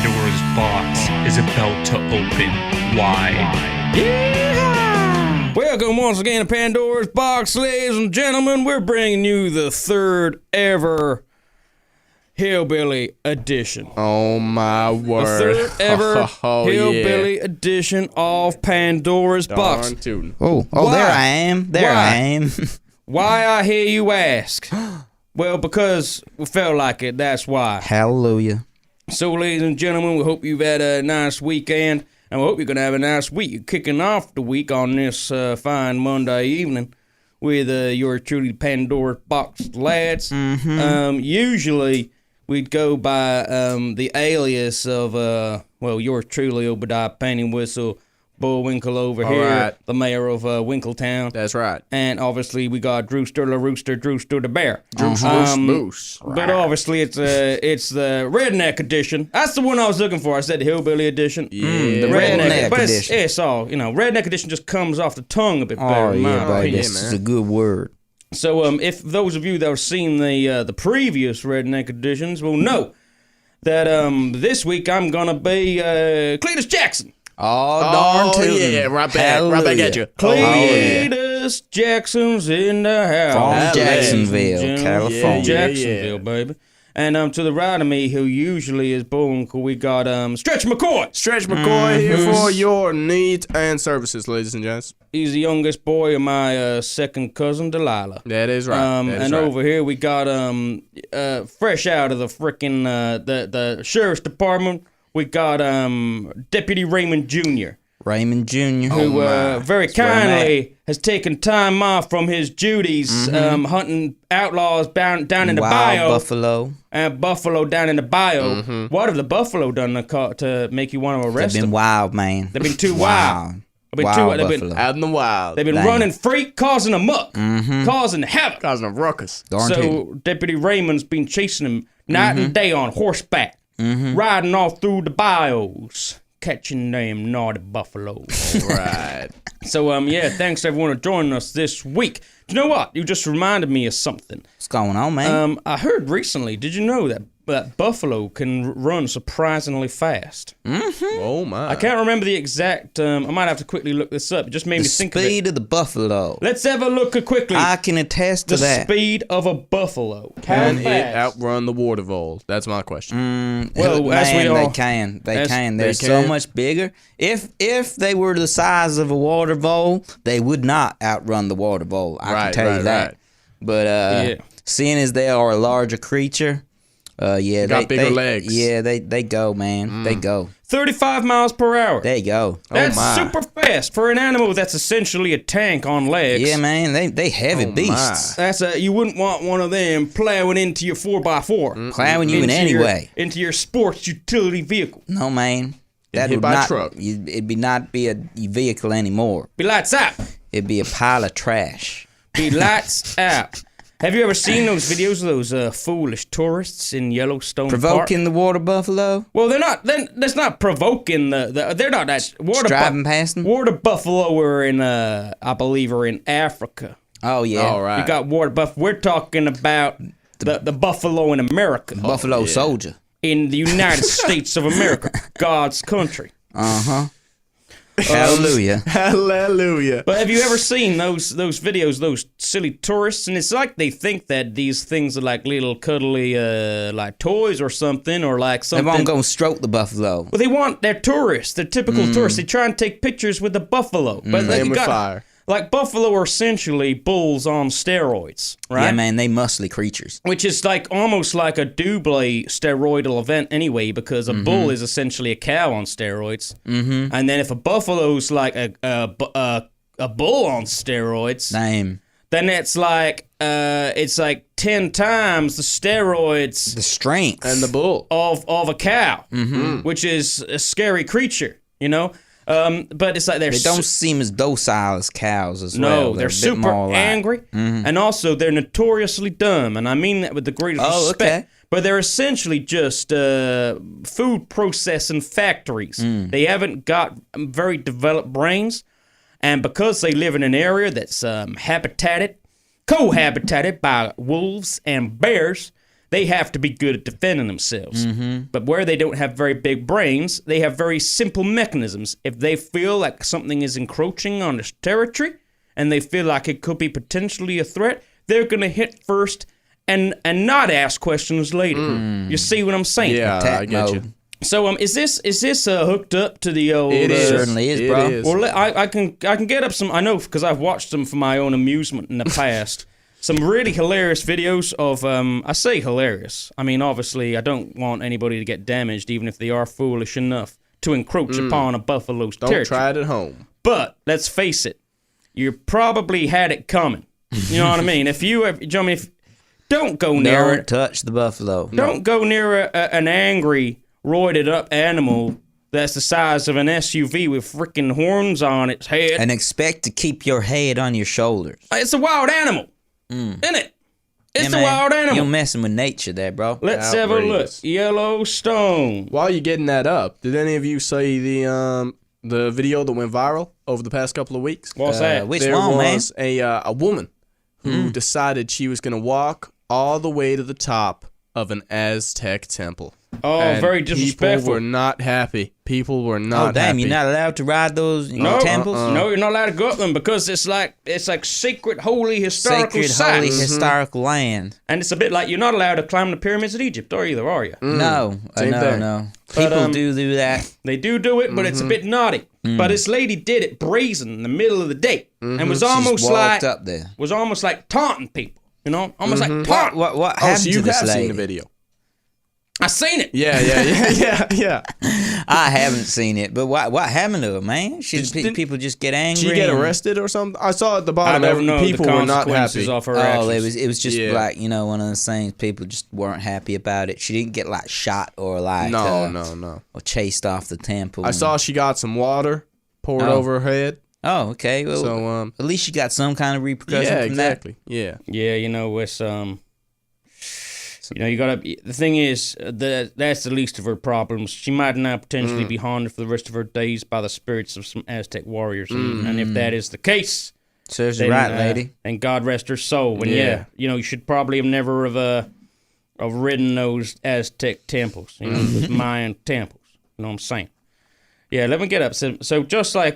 Pandora's box is about to open wide. Yeah! Welcome once again to Pandora's box, ladies and gentlemen. We're bringing you the third ever Hillbilly edition. Oh my word. The third ever Hillbilly edition of Pandora's box. Oh, Why? there I am. There Why? I am. Why, I hear you ask? Well, because we felt like it, that's why. Hallelujah. So, ladies and gentlemen, we hope you've had a nice weekend, and we hope you're going to have a nice week. You're kicking off the week on this fine Monday evening with your truly Pandora's box lads. Usually, we'd go by the alias of, yours truly, Obadiah Pennywhistle, Bullwinkle over here, the mayor of Winkletown. That's right. And obviously, we got Drewster the Rooster, Drewster the Bear. Moose. But obviously, it's the redneck edition. That's the one I was looking for. I said the hillbilly edition. Yeah. The redneck but edition. it's all, redneck edition just comes off the tongue a bit better. Oh, in my yeah, baby. opinion. This is a good word. So, if those of you that have seen the previous redneck editions will know that this week I'm gonna be Cletus Jackson. Oh, darn tootin'. Yeah, right back at you. Cletus Jackson's in the house. From Jacksonville, Gentlemen. California. Jacksonville, baby. And to the right of me, who usually is Bullwinkle, we got Stretch McCoy. Stretch McCoy here for your needs and services, ladies and gents. He's the youngest boy of my second cousin, Dahlia. That is right. Over here we got fresh out of the frickin' the sheriff's department, we got Deputy Raymond Jr. Raymond Jr. Who very kindly has taken time off from his duties hunting outlaws down in the bayou. Buffalo. And buffalo down in the bayou. What have the buffalo done to make you want to arrest They've been them? wild, man. They've been too wild. They've been Wild they've buffalo. been Out in the wild. they've been Dang. running free, causing a muck, causing havoc. Causing a ruckus. Darn tootin'. So Deputy Raymond's been chasing him night and day on horseback, riding all through the bayous, catching them naughty buffaloes. Right. So thanks everyone for joining us this week. Do you know what? You just reminded me of something. What's going on, man? I heard recently. Did you know that buffalo can run surprisingly fast? Oh my. I can't remember the exact. I might have to quickly look this up. It just made The me think of speed it. of the buffalo. Let's have a look quickly. I can attest to The that. speed of a buffalo. Can How it fast? outrun the water vole? That's my question. Well, as we man, all- they can. They as- can. they They're so can. much bigger. If they were the size of a water vole, they would not outrun the water vole. I can Right, tell you right, that. right. But seeing as they are a larger creature, got bigger legs. Yeah, they go, man. They go. 35 miles per hour. They go. That's my. super fast for an animal that's essentially a tank on legs. Yeah, man. They heavy Oh, beasts. That's you wouldn't want one of them plowing into your 4x4. Plowing you in any way. Into your sports utility vehicle. No, man. That hit would by a not. truck. It'd be not be a vehicle anymore. Be lights out. It'd be a pile of trash. Be lights out. Have you ever seen those videos of those foolish tourists in Yellowstone Park? Provoking the water buffalo. Well, they're not. That's not provoking they're not that water. Driving past them. Water buffalo are in I believe are in Africa. Oh yeah. All right. You got water buff. We're talking about the buffalo in America. Buffalo soldier. In the United States of America, God's country. Hallelujah. Hallelujah. But have you ever seen those videos, those silly tourists? And it's like they think that these things are like little cuddly like toys or something, or like They something. won't go stroke the buffalo. Well, they're tourists. They're typical tourists. They try and take pictures with the buffalo. But like, Playing you with got, fire. like buffalo are essentially bulls on steroids, right? Yeah, man, they muscly creatures. Which is like almost like a double steroidal event anyway, because a bull is essentially a cow on steroids, and then if a buffalo's like a bull on steroids, Name. then it's like 10 times the steroids The strength. And the bull. of a cow, which is a scary creature, you know. But it's like They don't seem as docile as cows as no, well. they're a bit super more like- angry, and also they're notoriously dumb, and I mean that with the greatest Oh, respect. okay. But they're essentially just food processing factories. They haven't got very developed brains, and because they live in an area that's cohabitated by wolves and bears, they have to be good at defending themselves. Mm-hmm. But where they don't have very big brains, they have very simple mechanisms. If they feel like something is encroaching on their territory and they feel like it could be potentially a threat, they're going to hit first and not ask questions later. You see what I'm saying? Yeah, Attack I get you. mode. So is this hooked up to the old? It is. Certainly is, bro. It is. Well, I can get up some. I know because I've watched them for my own amusement in the past. Some really hilarious videos of I say hilarious. I mean, obviously, I don't want anybody to get damaged, even if they are foolish enough to encroach upon a buffalo's Don't territory. try it at home. But let's face it, you probably had it coming. You know what I mean? Don't go near Don't touch the buffalo. Don't go near an angry, roided up animal that's the size of an SUV with freaking horns on its head. And expect to keep your head on your shoulders. It's a wild animal, isn't it? It's Yeah, a wild man. animal. You're messing with nature there, bro. Let's have a look. Outrageous. Yellowstone. While you're getting that up, did any of you see the video that went viral over the past couple of weeks? What's that? Which There one, man? was a woman who decided she was going to walk all the way to the top of an Aztec temple. Oh, And very People disrespectful. were not happy. People were not Oh, damn, happy. you're not allowed to ride those No, temples? no, you're not allowed to go up them because it's like sacred, holy, historical Sacred, holy, sites. historical land. And it's a bit like you're not allowed to climb the pyramids of Egypt, are you? No, Same no, thing. no. But, People do that. They do it, but it's a bit naughty. But this lady did it brazen in the middle of the day, and was She just almost walked like up there. taunting people. You know, almost like taunting. What Oh, happened so to you this have lady? seen the video? I seen it. Yeah. I haven't seen it, but what happened to her, man? People just get angry. Did she get and- arrested or something? I saw at the I bottom never know people the were not consequences happy. of her Oh, actions. it was just Yeah. like, one of those things. People just weren't happy about it. She didn't get like shot or like No. or chased off the temple. I saw she got some water poured Oh. over her head. Oh, okay. Well, So at least she got some kind of repercussion yeah, from exactly. Yeah. Yeah, it's you gotta. The thing is, that's the least of her problems. She might now potentially be haunted for the rest of her days by the spirits of some Aztec warriors, and if that is the case, that. Serves then, you right, lady. and God rest her soul. And Yeah. you should probably have never have ridden those Aztec temples, those Mayan temples. You know what I'm saying? Yeah, let me get up. So just like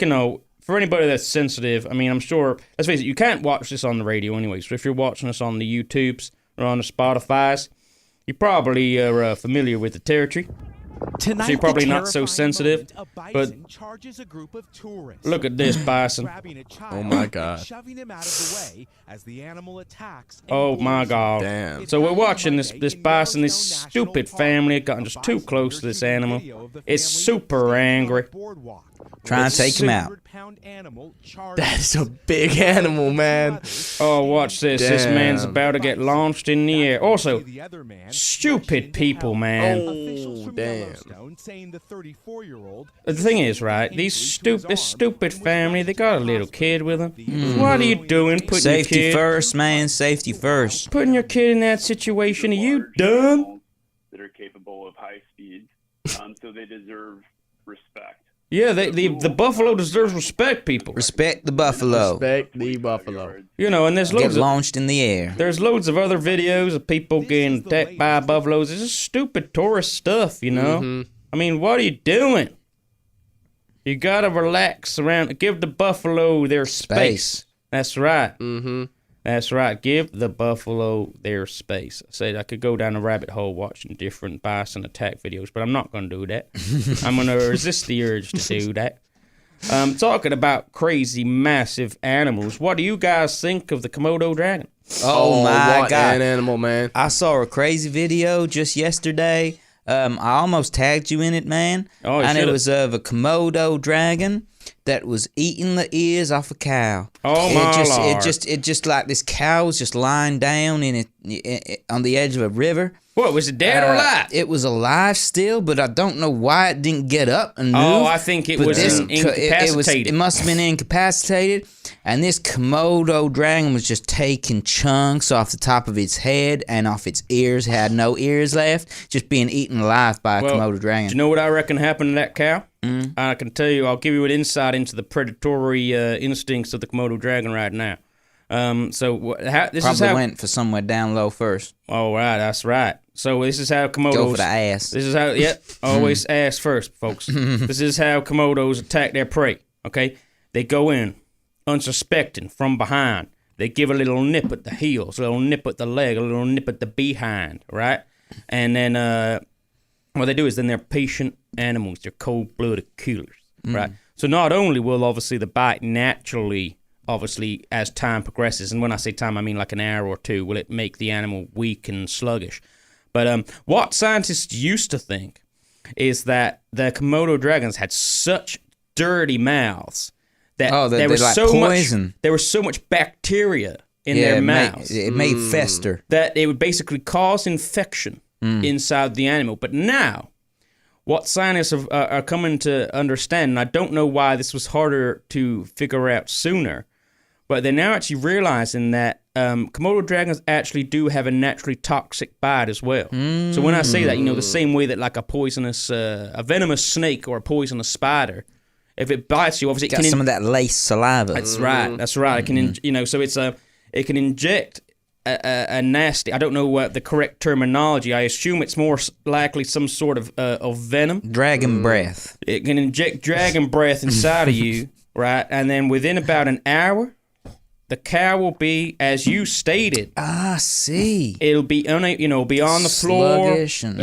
for anybody that's sensitive, I mean, I'm sure. Let's face it, you can't watch this on the radio anyway. So if you're watching us on the YouTubes or on the Spotify's, you probably are familiar with the territory. Tonight, So you're probably the not so terrifying sensitive, moment, a but bison charges a group of tourists. look at this bison. Grabbing a child Oh my and God. shoving him out of the way as the animal attacks. and Oh my gores him. God! Damn. So we're watching this Monday in bison, this Yellowstone stupid National Park. family had gotten just too Bison close to this shooting animal. video of the It's family super standing on a angry. boardwalk. Trying to take him out. 600-pound animal That is a big animal, man. Oh, watch this! This man's Damn. about to get launched in the air. Also, The other man stupid rushed into people, help. man. Officials from damn. Yellowstone saying the 34-year-old The thing is, right? This stupid family, they got a little kid with them. What are you doing? Putting Safety your kid, first, man. Safety first. putting your kid in that situation? Are you dumb? That are capable of high speeds, so they deserve respect. Yeah, the buffalo deserves respect, people. Respect the buffalo. Respect the buffalo. And there's Get loads of launched in the air. there's loads of other videos of people getting attacked by buffaloes. It's just stupid tourist stuff, I mean, what are you doing? You gotta relax around. Give the buffalo their space. That's right. That's right. Give the buffalo their space. I said I could go down a rabbit hole watching different bison attack videos, but I'm not going to do that. I'm going to resist the urge to do that. Talking about crazy, massive animals, what do you guys think of the Komodo dragon? Oh my what God. an animal, man. I saw a crazy video just yesterday. I almost tagged you in it, man. Oh, you and it should've. was of a Komodo dragon that was eating the ears off a cow. Oh, my Lord. It just like this cow was just lying down in it on the edge of a river. What, was it dead or alive? It was alive still, but I don't know why it didn't get up and move. Oh, I think it But was this incapacitated. It must have been incapacitated, and this Komodo dragon was just taking chunks off the top of its head and off its ears. It had no ears left, just being eaten alive by a Komodo Do dragon. you know what I reckon happened to that cow? I can tell you, I'll give you an insight into the predatory instincts of the Komodo dragon right now. This Probably is how. went for somewhere down low first. Oh, right, that's right. So this is how Komodos... Go for the ass. This is how... Yep, always ass first, folks. This is how Komodos attack their prey, okay? They go in, unsuspecting, from behind. They give a little nip at the heels, a little nip at the leg, a little nip at the behind, right? And then what they do is then they're patient animals. They're cold-blooded killers, right? So not only will obviously the bite naturally, obviously, as time progresses, and when I say time, I mean like an hour or two, will it make the animal weak and sluggish. But what scientists used to think is that the Komodo dragons had such dirty mouths that there was like so poison. There was so much bacteria in their mouths. It made fester. That it would basically cause infection inside the animal. But now, what scientists are coming to understand, and I don't know why this was harder to figure out sooner, but they're now actually realizing that Komodo dragons actually do have a naturally toxic bite as well. So when I say that, the same way that like a venomous snake or a poisonous spider, if it bites you, obviously it can some of that laced saliva. That's right. It can, so it can inject a nasty. I don't know what the correct terminology. I assume it's more likely some sort of venom. Dragon breath. It can inject dragon breath inside of you, right? And then within about an hour, the cow will be, as you stated. Ah, see. It'll be be on the floor. Sluggish and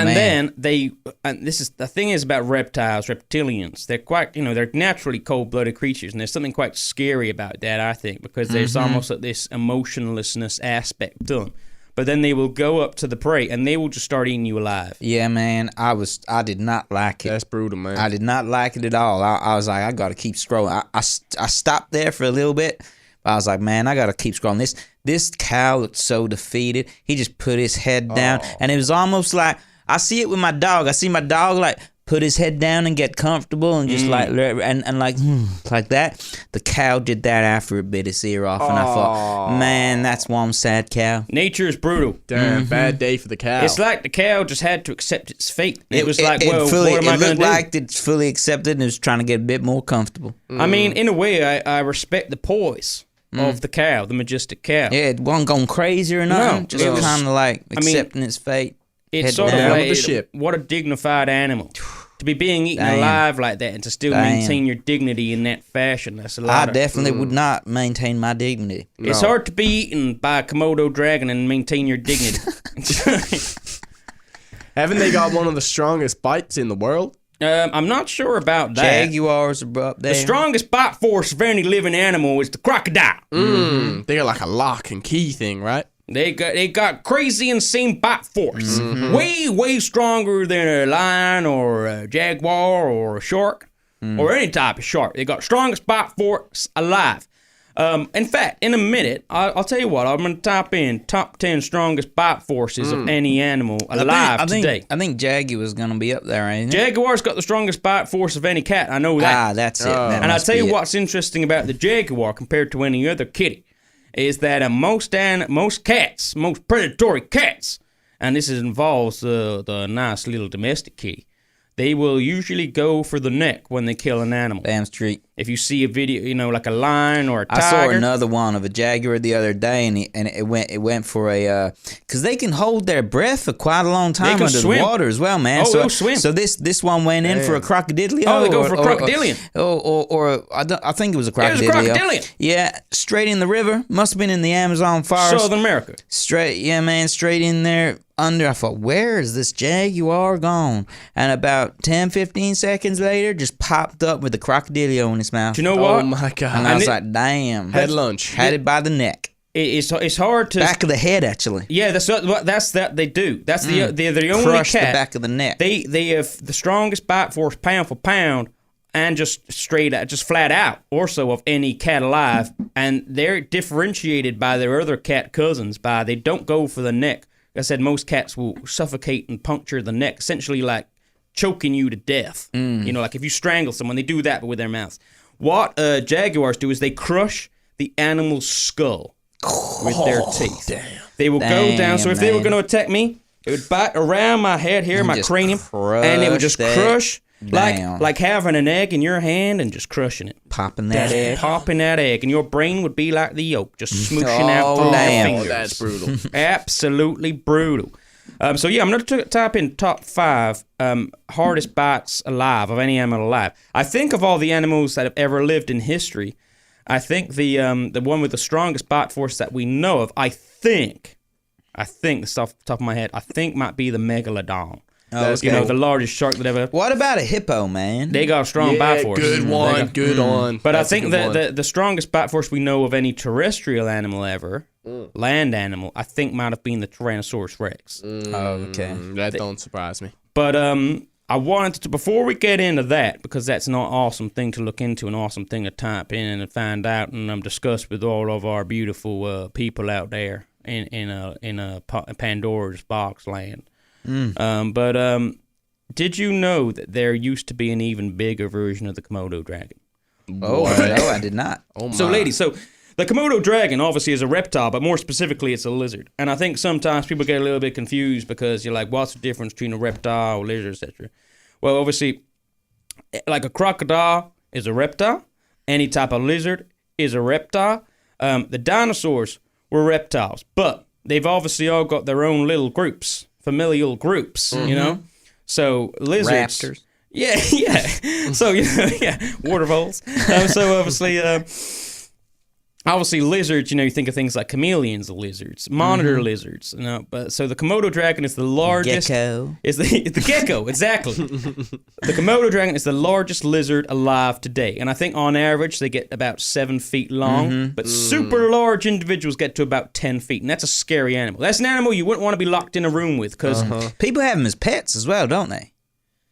then this is the thing is about reptilians. They're quite, they're naturally cold-blooded creatures, and there's something quite scary about that, I think, because there's almost like this emotionlessness aspect to them. But then they will go up to the prey, and they will just start eating you alive. Yeah, man, I did not like it. That's brutal, man. I did not like it at all. I was like, I got to keep scrolling. I stopped there for a little bit. I was like, man, I got to keep scrolling. This cow looked so defeated. He just put his head down, and it was almost like, I see it with my dog. I see my dog, like, put his head down and get comfortable and just, like that. The cow did that after it bit his ear off, and I thought, man, that's one sad cow. Nature is brutal. Damn, bad day for the cow. It's like the cow just had to accept its fate. It was like, what am I going to do? It looked like it's fully accepted and it was trying to get a bit more comfortable. I mean, in a way, I respect the poise of the cow, the majestic cow. Yeah, it wasn't going crazy or nothing. No, just kind of like accepting its fate. It's sort of like, what a dignified animal. To be being eaten alive like that and to still maintain your dignity in that fashion, that's a lot. I definitely would not maintain my dignity. It's hard to be eaten by a Komodo dragon and maintain your dignity. Haven't they got one of the strongest bites in the world? I'm not sure about that. Jaguars are up there. The strongest bite force of any living animal is the crocodile. They got like a lock and key thing, right? They got crazy insane bite force. Way stronger than a lion or a jaguar or a shark or any type of shark. They got strongest bite force alive. In fact, in a minute, I'll tell you what, I'm going to type in top 10 strongest bite forces of any animal alive today. I think Jaguar's going to be up there, ain't it? Jaguar's got the strongest bite force of any cat. I know that. Ah, that's it. And I'll tell you what's interesting about the jaguar compared to any other kitty is that most predatory cats, and this involves the nice little domestic kitty, they will usually go for the neck when they kill an animal. Damn straight. If you see a video, like a lion or a tiger. I saw another one of a jaguar the other day, and it went for a because they can hold their breath for quite a long time under the water as well, man. Oh, they'll swim. So this one went in for a crocodilian. Oh, they go for a crocodilian. Or I think it was a crocodilian. It was a crocodilian. Yeah, straight in the river. Must have been in the Amazon forest. Southern America. Straight in there. I thought, where is this jaguar gone? And about 10-15 seconds later, just popped up with a crocodilio in his mouth. Do you know what? Oh my god! And I was like, damn. Had lunch. Had it by the neck. It's hard to back of the head actually. Yeah, that's that they do. That's they're the only crush cat. The back of the neck. They have the strongest bite force pound for pound, and just straight out, just flat out, also of any cat alive. And they're differentiated by their other cat cousins by they don't go for the neck. Like I said, most cats will suffocate and puncture the neck, essentially like choking you to death. Like if you strangle someone, they do that but with their mouths. What jaguars do is they crush the animal's skull with their teeth. Damn. They will go down. So if they were going to attack me, it would bite around my head here, my cranium, and it would just crush Damn. Like having an egg in your hand and just crushing it. Popping that egg. Popping that egg, and your brain would be like the yolk, just smooshing out through your damn. fingers. That's brutal. Absolutely brutal. So yeah, I'm going to type in top 5 hardest bites alive of any animal alive. I think of all the animals that have ever lived in history, I think the one with the strongest bite force that we know of, I think this off the top of my head, I think might be the megalodon. You know, the largest shark that ever. What about a hippo, man? They got a strong bite force. Good one. Good one. But That's I think the strongest bite force we know of any terrestrial animal ever, land animal, I think might have been the Tyrannosaurus Rex. Okay. That don't surprise me. But I wanted to, before we get into that, because that's an awesome thing to look into, an awesome thing to type in and find out and discuss with all of our beautiful people out there in Pandora's box land. Did you know that there used to be an even bigger version of the Komodo dragon? Oh, no, I did not. Oh my. So, ladies, the Komodo dragon obviously is a reptile, but more specifically, it's a lizard. And I think sometimes people get a little bit confused because you're like, what's the difference between a reptile, lizard, etc.? Well, obviously, like a crocodile is a reptile. Any type of lizard is a reptile. The dinosaurs were reptiles, but they've obviously all got their own little groups, familial groups, you know? So lizards. Raptors. Yeah. So, water voles. So obviously lizards, you think of things like chameleons, lizards, monitor lizards, but so the Komodo dragon is the largest. Gecko. Is the gecko, exactly. The Komodo dragon is the largest lizard alive today. And I think on average they get about 7 feet long, but super large individuals get to about 10 feet. And that's a scary animal. That's an animal you wouldn't want to be locked in a room with because... People have them as pets as well, don't they?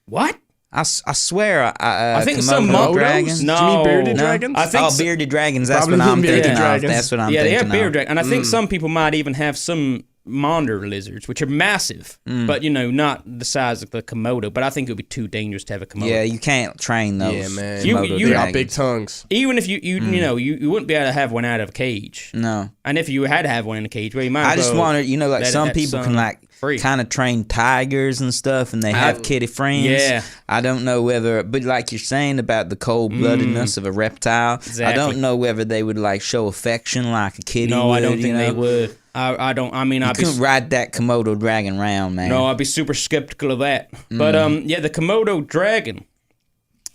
What? I swear, I think Komodo some dragons. No. Do you mean bearded dragons? I think bearded dragons. That's Probably what I'm bearded thinking dragons. of. That's what I'm they thinking have bearded of. dragons. And I think some people might even have some monitor lizards, which are massive, but, not the size of the Komodo. But I think it would be too dangerous to have a Komodo. Yeah, you can't train those. Yeah, man. Komodo You They got dragons. big tongues. Even if you wouldn't be able to have one out of a cage. No. And if you had to have one in a cage, well, you might I just wanted, like let some it people some can free. kind of train tigers and stuff, and they have kitty friends. Yeah. I don't know whether, but like you're saying about the cold-bloodedness of a reptile, Exactly. I don't know whether they would like show affection like a kitty No, would. I don't think you know? they would. I don't. I mean, You I'd be. couldn't ride that Komodo dragon around, man. No, I'd be super skeptical of that. But the Komodo dragon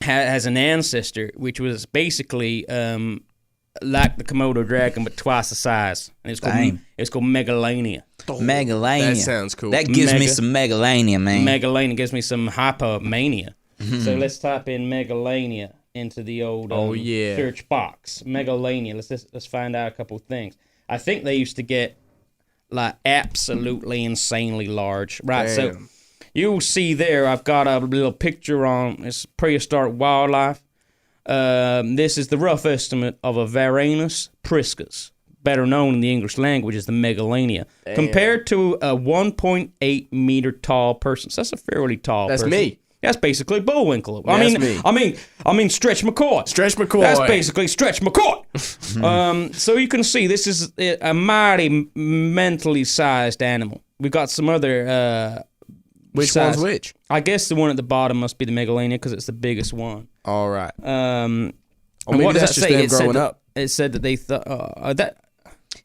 has an ancestor which was basically like the Komodo dragon but twice the size, and it's called Megalania. Megalania. That sounds cool. That gives me some Megalania, man. Megalania gives me some hypomania. So let's type in Megalania into the old search box. Megalania. Let's find out a couple of things. I think they used to get like absolutely insanely large. Right, Damn. so you'll see there I've got a little picture on it's prehistoric wildlife. This is the rough estimate of a Varanus priscus, better known in the English language as the Megalania, compared to a 1.8 meter tall person. So that's a fairly tall person. That's me. That's basically Bullwinkle. That's me. I mean Stretch McCoy. Stretch McCoy. That's basically Stretch McCoy. So you can see this is a mighty mentally sized animal. We've got some other Which size. one's which? I guess the one at the bottom must be the Megalania because it's the biggest one. All right. And maybe what does that's that just say? them It said growing that- up. It said that they thought that.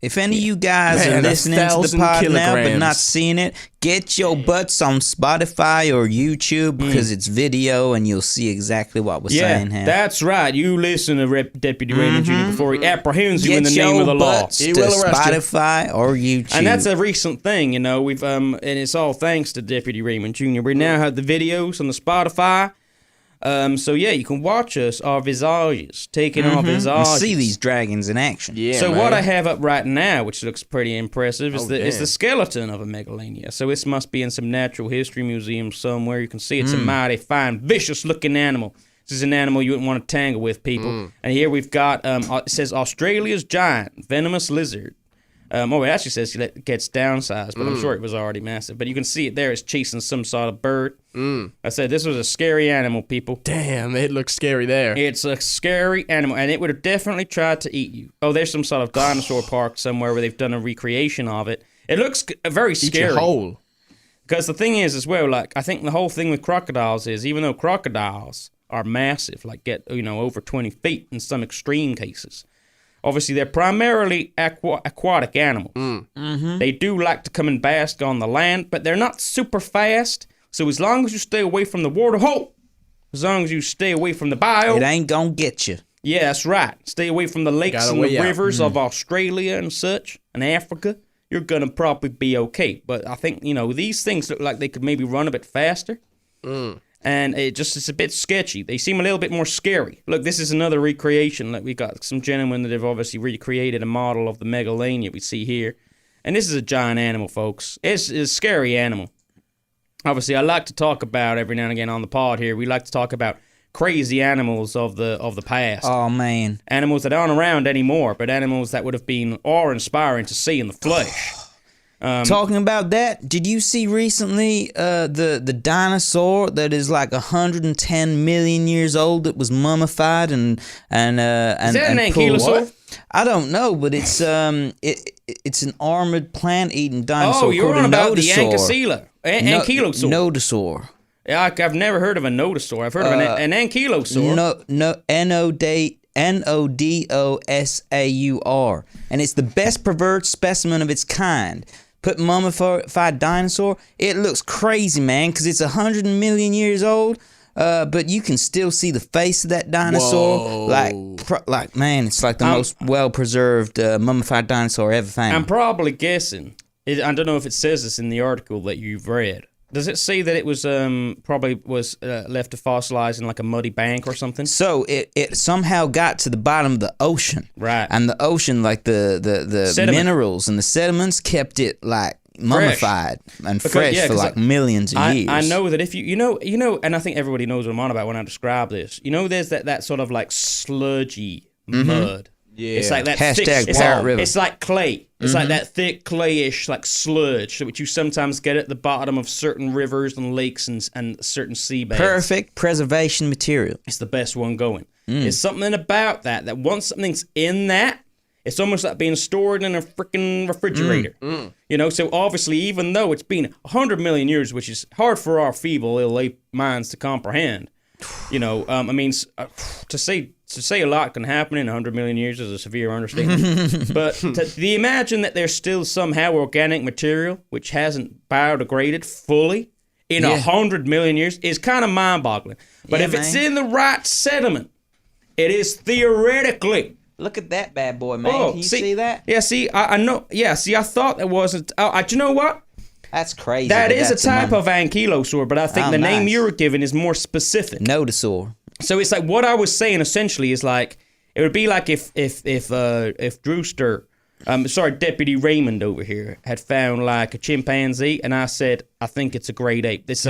If any of you guys Man, are listening to the 1,000 pod now but kilograms. not seeing it, get your butts on Spotify or YouTube because it's video and you'll see exactly what we're saying here. That's right. You listen to Deputy Raymond Jr. before he apprehends you in Get the name your of the law. butts He to will arrest you. Spotify or YouTube. And that's a recent thing, we've and it's all thanks to Deputy Raymond Jr. We now have the videos on the Spotify. So yeah, you can watch us, our visages, taking our and visages. see these dragons in action. Yeah, So man. what I have up right now, which looks pretty impressive, is Oh, is damn. the skeleton of a Megalania. So this must be in some natural history museum somewhere. You can see it's a mighty fine, vicious-looking animal. This is an animal you wouldn't want to tangle with, people. And here we've got, it says Australia's giant venomous lizard. It actually says it gets downsized, but I'm sure it was already massive. But you can see it there. It's chasing some sort of bird. I said this was a scary animal, people. Damn, it looks scary there. It's a scary animal, and it would have definitely tried to eat you. Oh, there's some sort of dinosaur park somewhere where they've done a recreation of it. It looks very Eat scary. you whole. Because the thing is, as well, like, I think the whole thing with crocodiles is, even though crocodiles are massive, like get, over 20 feet in some extreme cases, obviously they're primarily aquatic animals. Mm-hmm. They do like to come and bask on the land, but they're not super fast. So as long as you stay away from the water hole, as long as you stay away from the bio, it ain't gonna get you. Yeah, that's right. Stay away from the lakes and the rivers of Australia and such, and Africa. You're gonna probably be okay. But I think, these things look like they could maybe run a bit faster. And it's a bit sketchy. They seem a little bit more scary. Look, this is another recreation. Like, we got some gentlemen that have obviously recreated a model of the megalania we see here. And this is a giant animal, folks. It's a scary animal. Obviously, I like to talk about, every now and again on the pod here, we like to talk about crazy animals of the past. Oh, man. Animals that aren't around anymore, but animals that would have been awe-inspiring to see in the flesh. Talking about that, did you see recently the dinosaur that is like 110 million years old that was mummified and is that an ankylosaur? I don't know, but it's an armored plant-eating dinosaur. Oh, you're called on a about the nodosaur. ankylosaur. Nodosaur. Yeah, I've never heard of a nodosaur. I've heard of an ankylosaur. Nodosaur, and it's the best preserved specimen of its kind. Put mummified dinosaur. It looks crazy, man, because it's 100 million years old. But you can still see the face of that dinosaur. Like man, it's like the most well preserved mummified dinosaur ever found. I'm probably guessing. I don't know if it says this in the article that you've read. Does it say that it was probably was left to fossilize in like a muddy bank or something? So it somehow got to the bottom of the ocean, right? And the ocean, like the minerals and the sediments, kept it like mummified and fresh for like millions of years. I know that if you know, and I think everybody knows what I'm on about when I describe this. There's that sort of like sludgy mud. Yeah, it's like that thick. It's like clay. It's like that thick clayish like sludge, which you sometimes get at the bottom of certain rivers and lakes and certain seabeds. Perfect preservation material. It's the best one going. There's something about that once something's in that, it's almost like being stored in a freaking refrigerator. So obviously, even though it's been 100 million years, which is hard for our feeble, ill-late minds to comprehend, to say a lot can happen in 100 million years is a severe understatement. But to imagine that there's still somehow organic material which hasn't biodegraded fully in 100 million years is kind of mind-boggling. But if it's in the right sediment, it is theoretically. Look at that bad boy, man. Can you see that? Yeah, see, I know. Yeah, see, I thought that wasn't. You know what? That's crazy. That is a type of ankylosaur, but I think the name you were given is more specific. Nodosaur. So it's like what I was saying essentially is like it would be like if Drewster, Deputy Raymond over here had found like a chimpanzee, and I said I think it's a great ape. That's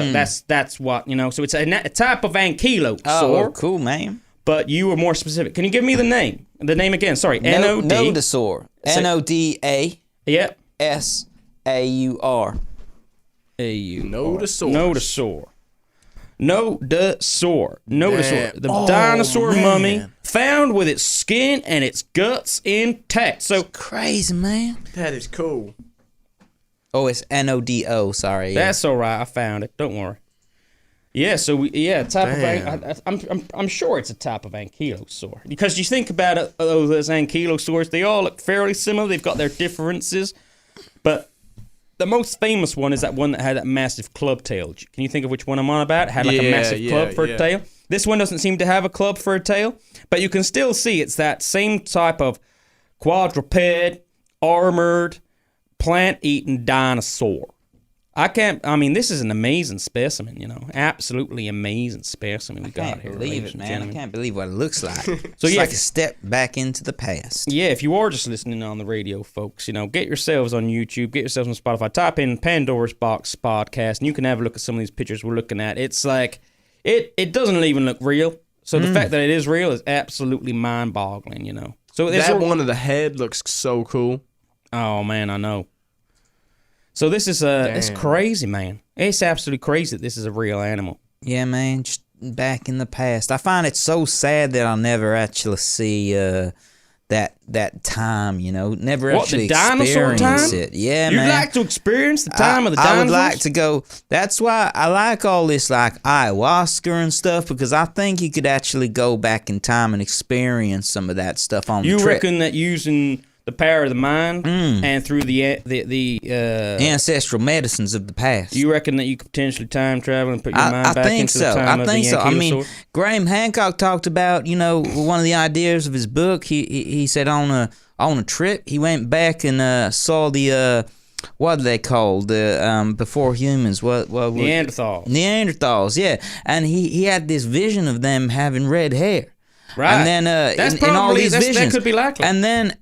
what So it's a type of ankylosaur. Oh, cool, man. But you were more specific. Can you give me the name? The name again? Sorry, Nodosaur. Nodasaur. Yep. Saur. Nodosaur. The dinosaur mummy found with its skin and its guts intact. So crazy, man. That is cool. Oh, it's Nodo. Sorry. That's all right. I found it. Don't worry. Yeah. So I'm sure it's a type of ankylosaur because you think about it. Those ankylosaurs, they all look fairly similar. They've got their differences, but the most famous one is that one that had that massive club tail. Can you think of which one I'm on about? It had like a massive club for a tail. This one doesn't seem to have a club for a tail, but you can still see it's that same type of quadruped, armored, plant-eating dinosaur. This is an amazing specimen, absolutely amazing specimen we got here. I can't believe it, man. I can't believe what it looks like. So it's like a step back into the past. Yeah, if you are just listening on the radio, folks, get yourselves on YouTube, get yourselves on Spotify, type in Pandora's Box Podcast, and you can have a look at some of these pictures we're looking at. It's like, it doesn't even look real. So the fact that it is real is absolutely mind-boggling, So that one of the head looks so cool. Oh, man, I know. So this is it's crazy, man. It's absolutely crazy that this is a real animal. Yeah, man, just back in the past. I find it so sad that I'll never actually see that time, you know, never What, actually the dinosaur experience time? it. Yeah, You'd man. like to experience the time of the dinosaurs? I would like to go. That's why I like all this like ayahuasca and stuff, because I think you could actually go back in time and experience some of that stuff on the You trip. reckon that using the power of the mind and through the Ancestral medicines of the past. you reckon that you could potentially time travel and put your mind I back think into so. the time I of think the so. I mean, ankylosaur? Graham Hancock talked about, you know, one of the ideas of his book. He said on a trip he went back and saw the what are they called, the before humans, what Neanderthals, yeah, and he had this vision of them having red hair. Right. And then That's in all probably- these that visions, could be likely. And then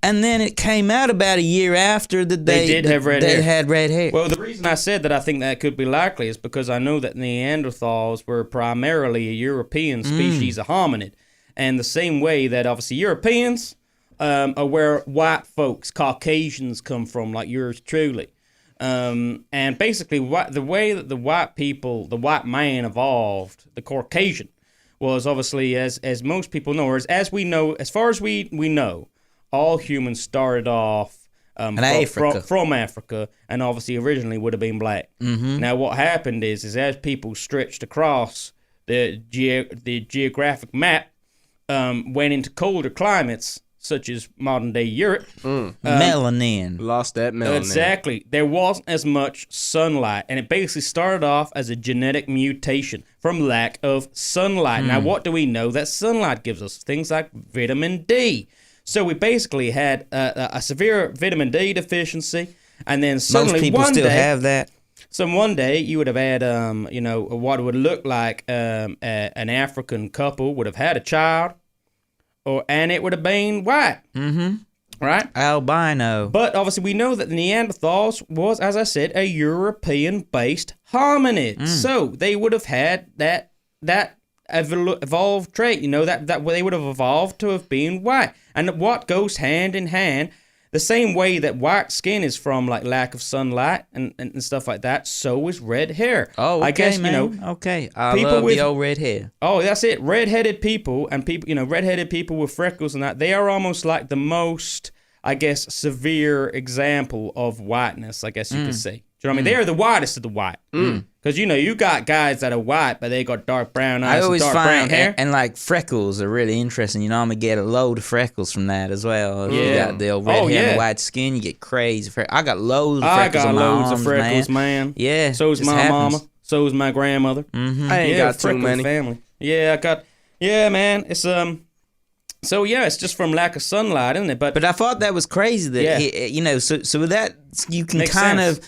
it came out about a year after that They did have red hair. They had red hair. Well, the reason I said that I think that could be likely is because I know that Neanderthals were primarily a European species of hominid. And the same way that obviously Europeans are where white folks, Caucasians, come from, like yours truly. And basically the way that the white people, the white man evolved, the Caucasian, was obviously, as most people know, or as we know, as far as we know, all humans started off from Africa, and obviously originally would have been black. Mm-hmm. Now, what happened is as people stretched across the geographic map, went into colder climates, such as modern day Europe. Melanin. Lost that melanin. Exactly. There wasn't as much sunlight, and it basically started off as a genetic mutation from lack of sunlight. Now, what do we know that sunlight gives us? Things like vitamin D. So we basically had a severe vitamin D deficiency, and then suddenly Most people one still day, have that. So one day you would have had, what would look like an African couple would have had a child, and it would have been white. Mm-hmm. Right? Albino. But obviously we know that the Neanderthals was, as I said, a European-based hominid. So they would have had that evolved trait, that they would have evolved to have been white. And what goes hand in hand, the same way that white skin is from like lack of sunlight and stuff like that, so is red hair. Oh, okay, I guess, man. Okay. I people love with- the old red hair. Oh, that's it. Redheaded people and people, redheaded people with freckles and that, they are almost like the most, I guess, severe example of whiteness, I guess you could say. Do you know what I mean? They're the whitest of the white. Because, you got guys that are white, but they got dark brown eyes I always and dark brown find, hair. and like freckles are really interesting. I'm going to get a load of freckles from that as well. If you Yeah. got the old red Oh, hair yeah. and white skin, you get crazy freckles. I got loads of I freckles got on my loads arms, of freckles, man. Yeah. So's just my happens. mama. So's my grandmother. I ain't got too freckle many. family. Yeah, man. It's So yeah, it's just from lack of sunlight, isn't it? But But I thought that was crazy that Yeah. so with that you can Makes kind sense. of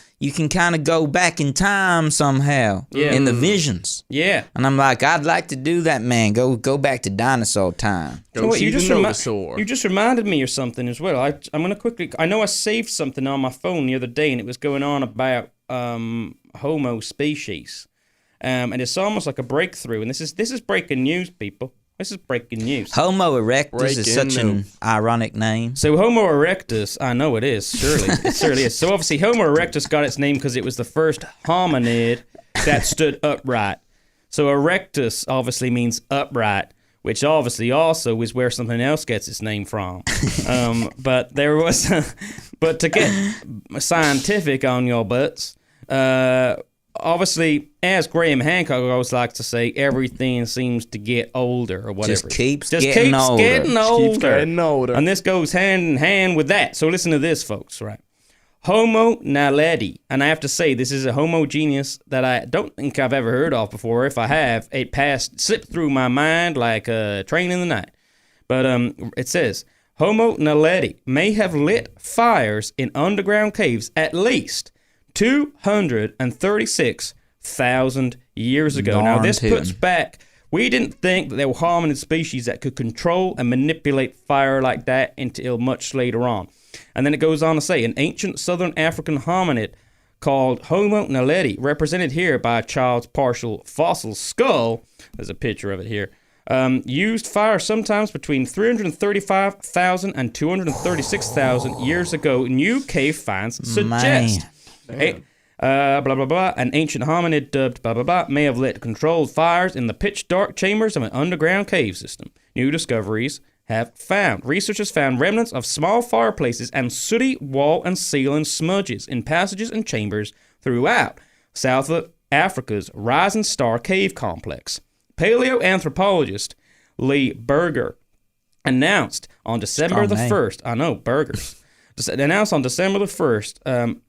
go back in time somehow in the visions. yeah. And I'm like, I'd like to do that, man. Go back to dinosaur time. Go see the Novosaur. You just reminded me of something as well. I'm gonna quickly. I know I saved something on my phone the other day, and it was going on about Homo species, and it's almost like a breakthrough. And this is breaking news, people. This is breaking news. Homo erectus is Breaking such an news. ironic name. So Homo erectus, I know it is, surely. It certainly is. So obviously Homo erectus got its name because it was the first hominid that stood upright. So erectus obviously means upright, which obviously also is where something else gets its name from. But there was, but to get scientific on your butts, obviously, as Graham Hancock always likes to say, everything seems to get older or whatever. Just keeps Just getting keeps older. getting older. Keeps getting older. And this goes hand in hand with that. So listen to this, folks, right? Homo naledi. And I have to say, this is a homogeneous that I don't think I've ever heard of before. If I have, it slipped through my mind like a train in the night. But it says, Homo naledi may have lit fires in underground caves at least 236,000 years ago. Now, this Darn puts back, we didn't think that there were hominid species that could control and manipulate fire like that until much later on. And then it goes on to say, an ancient southern African hominid called Homo naledi, represented here by a child's partial fossil skull, there's a picture of it here, used fire sometimes between 335,000 and 236,000 years ago, new cave finds suggest. Blah, blah, blah. An ancient hominid dubbed blah, blah, blah may have lit controlled fires in the pitch dark chambers of an underground cave system. New discoveries researchers found remnants of small fireplaces and sooty wall and ceiling smudges in passages and chambers throughout South Africa's Rising Star Cave Complex. Paleoanthropologist Lee Berger announced on December the 1st, I know, burgers, announced on December the 1st,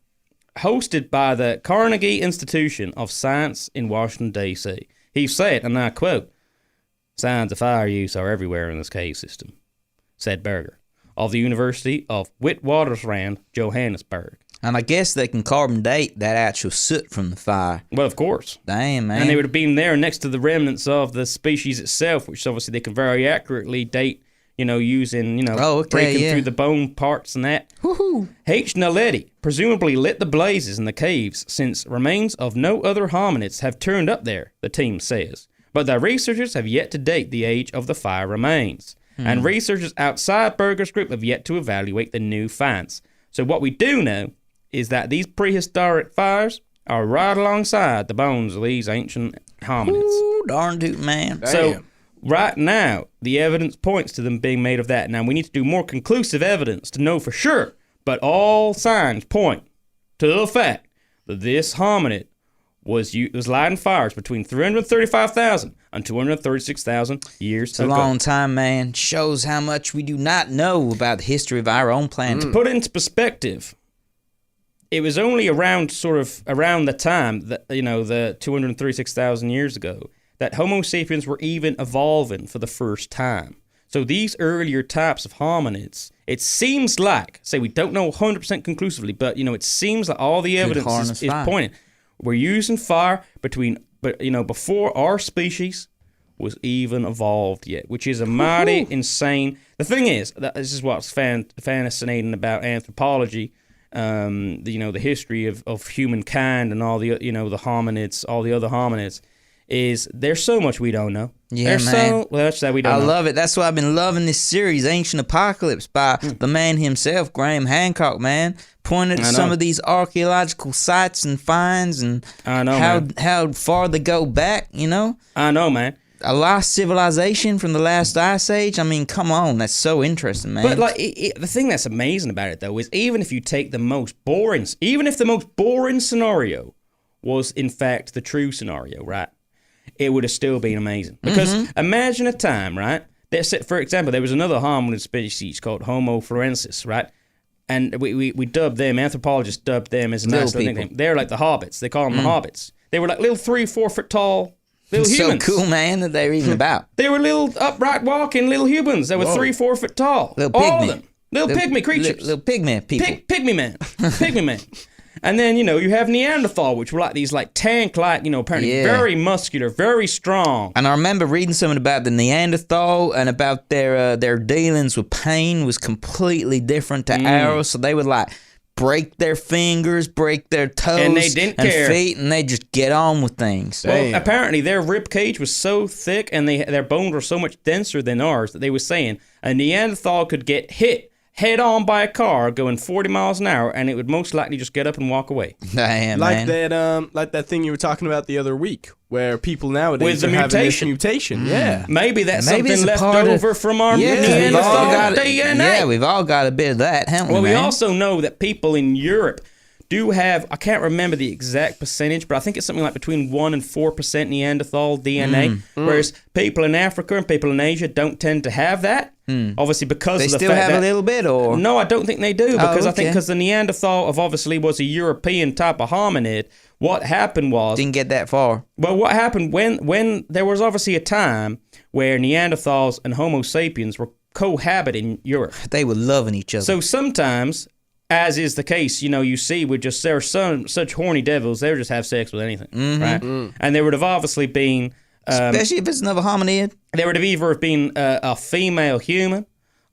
hosted by the Carnegie Institution of Science in Washington, D.C. He said, and I quote, "Signs of fire use are everywhere in this cave system," said Berger, of the University of Witwatersrand, Johannesburg. And I guess they can carbon date that actual soot from the fire. Well, of course. Damn, man. And they would have been there next to the remnants of the species itself, which obviously they can very accurately date, using, breaking through the bone parts and that. Woohoo! H. Naledi presumably lit the blazes in the caves since remains of no other hominids have turned up there, the team says. But the researchers have yet to date the age of the fire remains. And researchers outside Berger's group have yet to evaluate the new finds. So what we do know is that these prehistoric fires are right alongside the bones of these ancient hominids. Ooh, darn toot, man. So right now, the evidence points to them being made of that. Now, we need to do more conclusive evidence to know for sure, but all signs point to the fact that this hominid was lighting fires between 335,000 and 236,000 years It's a ago. long time, man. Shows how much we do not know about the history of our own planet. To put it into perspective, it was only around the time that, the 236,000 years ago, that Homo sapiens were even evolving for the first time. So these earlier types of hominids, it seems like, we don't know 100% conclusively, but, it seems like all the evidence is pointing. We're using fire before our species was even evolved yet, which is a mighty insane. The thing is, this is what's fascinating about anthropology, the history of humankind and all the, the hominids, all the other hominids, is there's so much we don't know. Yeah, there's man. so much that we don't know. I love it. That's why I've been loving this series, Ancient Apocalypse, by the man himself, Graham Hancock, man. Pointed at some of these archaeological sites and finds and how far they go back, I know, man. A lost civilization from the last ice age. I mean, come on. That's so interesting, man. But the thing that's amazing about it, though, is even if the most boring scenario was, in fact, the true scenario, right? It would have still been amazing. Because imagine a time, right? For example, there was another hominid species called Homo florensis, right? And we dubbed them, anthropologists dubbed them as a nice little nickname. They're like the hobbits. They call them the hobbits. They were like little 3-4 foot tall little humans. So cool, man, that they were even about. They were little upright walking little humans that were 3-4 foot tall. Little All pygmy. of them. Little pygmy creatures. Little pygmy people. Pygmy man. Pygmy man. And then, you have Neanderthal, which were like these tank-like, apparently very muscular, very strong. And I remember reading something about the Neanderthal and about their dealings with pain was completely different to ours. So they would break their fingers, break their toes And they didn't care. feet, and they just get on with things. Well, apparently their rib cage was so thick and their bones were so much denser than ours that they were saying a Neanderthal could get hit head on by a car going 40 miles an hour, and it would most likely just get up and walk away. Damn, man. Like that thing you were talking about the other week, where people nowadays With the are having this mutation. mutation. Yeah. Maybe that's Maybe something it's a left part over from our we've all Neanderthal got DNA. Yeah, we've all got a bit of that, haven't Well, we, we man? also know that people in Europe do have, I can't remember the exact percentage, but I think it's something like between 1% and 4% Neanderthal DNA, whereas people in Africa and people in Asia don't tend to have that. Obviously, because They of the still fact have that, a little bit, or? No, I don't think they do, because I think okay. because the Neanderthal obviously was a European type of hominid. What happened was, Didn't get that far. well, what happened when there was obviously a time where Neanderthals and Homo sapiens were cohabiting in Europe. They were loving each other. So sometimes, as is the case, you see with just there are such horny devils, they'll just have sex with anything, right? And there would have obviously been, Especially if it's another hominid. there would have either been a female human,